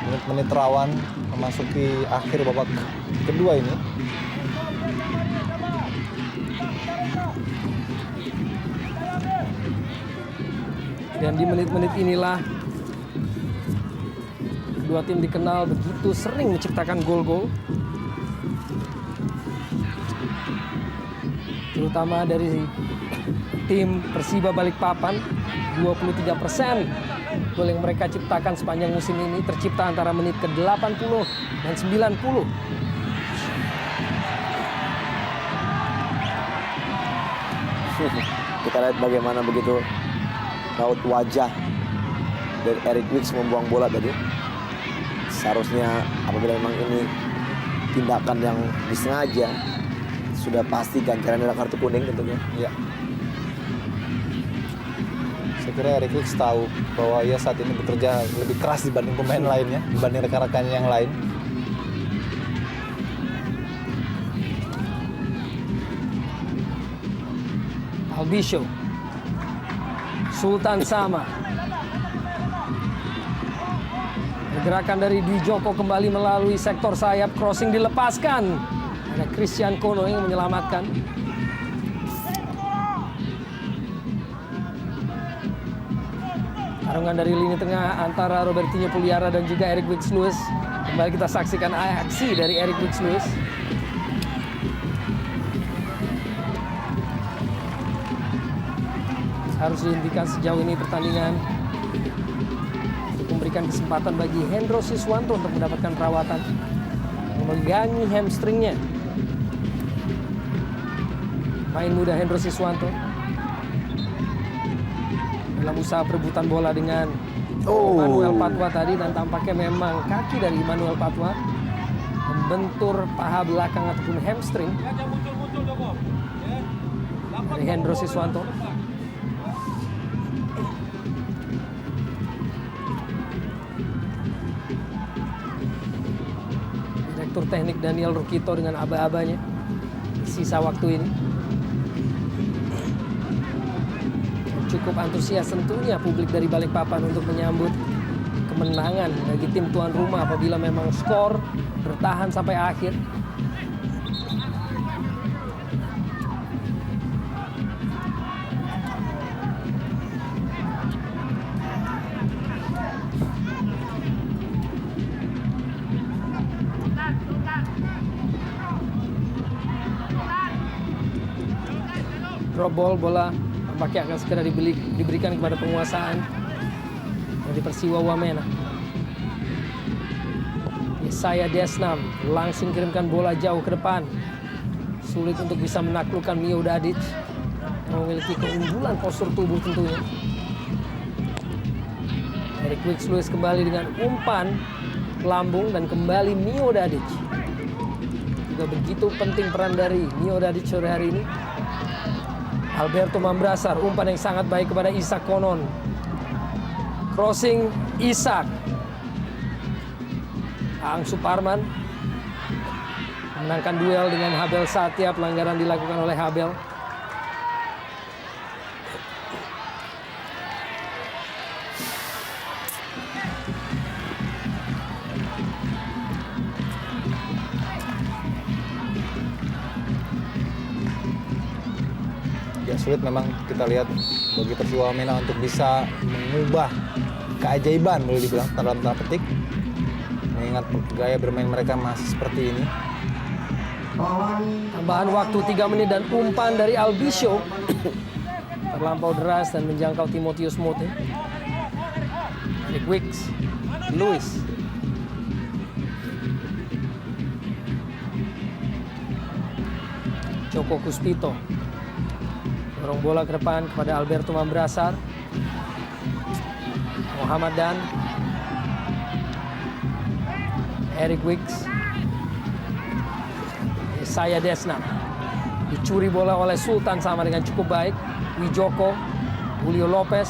Menit-menit rawan memasuki akhir babak kedua ini. Dan di menit-menit inilah kedua tim dikenal begitu sering menciptakan gol-gol. Terutama dari tim Persiba Balikpapan, 23% Gol yang mereka ciptakan sepanjang musim ini tercipta antara menit ke-80 dan 90. Kita lihat bagaimana begitu raut wajah dari Eric Wicks membuang bola tadi. Seharusnya apabila memang ini tindakan yang disengaja, sudah pasti ganjaran adalah kartu kuning tentunya. Ya. Saya kira Eric Wicks tahu bahwa ia saat ini bekerja lebih keras dibanding pemain lainnya, dibanding rekan-rekannya yang lain. Albisho, Sultan Sama. Pergerakan dari Dwi Joko kembali melalui sektor sayap, crossing dilepaskan. Ada Christian Kono yang menyelamatkan. Tarungan dari lini tengah antara Robertinho Puliara dan juga Eric Wicks-Lewis. Kembali kita saksikan aksi dari Eric Wicks-Lewis. Harus dihentikan sejauh ini pertandingan untuk memberikan kesempatan bagi Hendro Siswanto untuk mendapatkan perawatan, memegangi hamstringnya. Main muda Hendro Siswanto dalam usaha perebutan bola dengan Manuel Patwa tadi, dan tampaknya memang kaki dari Manuel Patwa membentur paha belakang ataupun hamstring dari Hendro Siswanto. Direktur teknik Daniel Rukito dengan aba-abanya di sisa waktu ini. Cukup antusias tentunya publik dari Balikpapan untuk menyambut kemenangan bagi tim tuan rumah apabila memang skor bertahan sampai akhir. Drop ball, bola tampaknya akan segera diberikan kepada penguasaan dari Persiwa Wamena. Yesaya Desnam langsung kirimkan bola jauh ke depan. Sulit untuk bisa menaklukkan Mio Dadic yang memiliki keunggulan postur tubuh tentunya. Eric Wicks-Lewis kembali dengan umpan lambung dan kembali Mio Dadic. Juga begitu penting peran dari Mio Dadic sore hari ini. Alberto Mambrasar, umpan yang sangat baik kepada Isak Konon. Crossing Isak. Aang Suparman memenangkan duel dengan Habel Satya. Pelanggaran dilakukan oleh Habel. Ya sulit memang kita lihat bagi Persiwa Wamena untuk bisa mengubah keajaiban boleh dibilang dalam tanda petik, mengingat gaya bermain mereka masih seperti ini. Tambahan waktu 3 menit dan umpan dari Albisho terlampau deras dan menjangkau Timotius Mote. Eric Wicks, Lewis. Joko Kuspito dorong bola ke depan kepada Alberto Mambrasar. Muhammad Dan, Eric Wicks, Yesaya Desnam. Dicuri bola oleh Sultan Sama dengan cukup baik. Wijoko, Julio Lopez,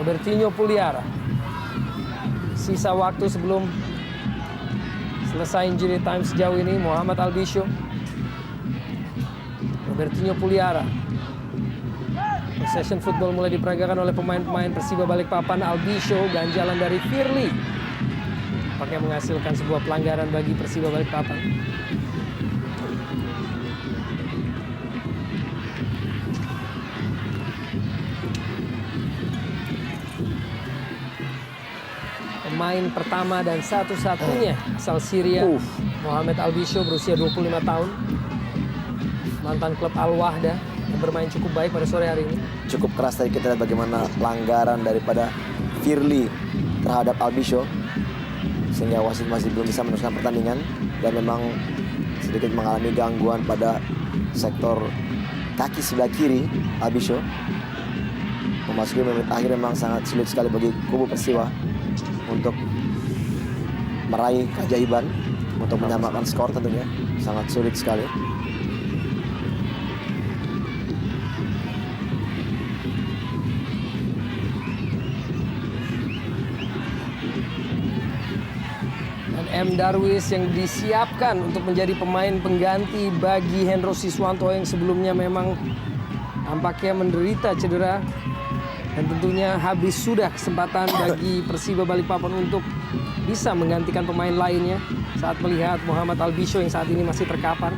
Robertinho Puliara. Sisa waktu sebelum selesai injury time sejauh ini, Muhammad Albisho, Robertinho Puliara. Possession football mulai diperagakan oleh pemain-pemain Persiba Balikpapan. Albisho, ganjalan dari Firly, pakai menghasilkan sebuah pelanggaran bagi Persiba Balikpapan. Pemain pertama dan satu-satunya asal Syria, Mohamed Albisho, berusia 25 tahun. Mantan klub Al Wahda yang bermain cukup baik pada sore hari ini. Cukup keras tadi kita lihat bagaimana pelanggaran daripada Firly terhadap Albisho, sehingga wasit masih belum bisa meneruskan pertandingan dan memang sedikit mengalami gangguan pada sektor kaki sebelah kiri Albisho. Memasuki menit akhir memang sangat sulit sekali bagi kubu Persiwa untuk meraih keajaiban, untuk menyamakan skor tentunya sangat sulit sekali. M. Darwis yang disiapkan untuk menjadi pemain pengganti bagi Hendro Siswanto yang sebelumnya memang tampaknya menderita cedera. Dan tentunya habis sudah kesempatan bagi Persiba Balikpapan untuk bisa menggantikan pemain lainnya saat melihat Muhammad Albisho yang saat ini masih terkapar.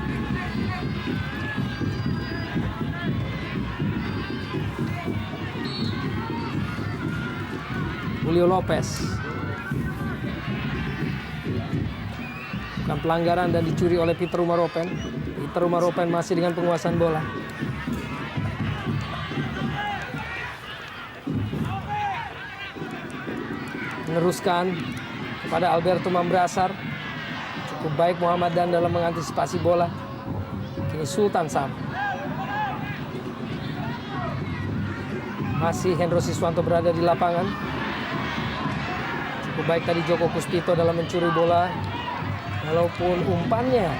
Julio Lopez. Bukan pelanggaran dan dicuri oleh Peter Umaropen. Peter Umaropen masih dengan penguasaan bola. Meneruskan kepada Alberto Mambrasar. Cukup baik Muhammad Dan dalam mengantisipasi bola. Kini Sultan Sam. Masih Hendro Siswanto berada di lapangan. Cukup baik tadi Joko Puspito dalam mencuri bola. Walaupun umpannya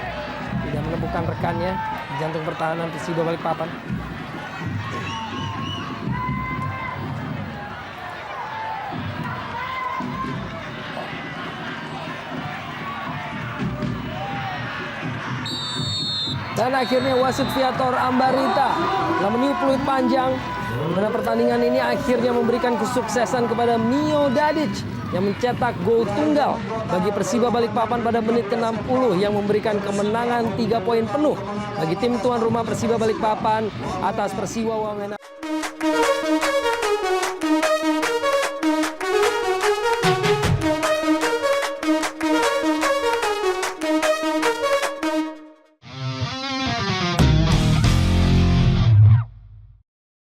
tidak menemukan rekannya di jantung pertahanan Persiba Balikpapan. Dan akhirnya wasit Viator Ambarita telah meniup peluit panjang. Karena pertandingan ini akhirnya memberikan kesuksesan kepada Mio Dadic yang mencetak gol tunggal bagi Persiba Balikpapan pada menit ke-60 yang memberikan kemenangan 3 poin penuh bagi tim tuan rumah Persiba Balikpapan atas Persiwa Wamena.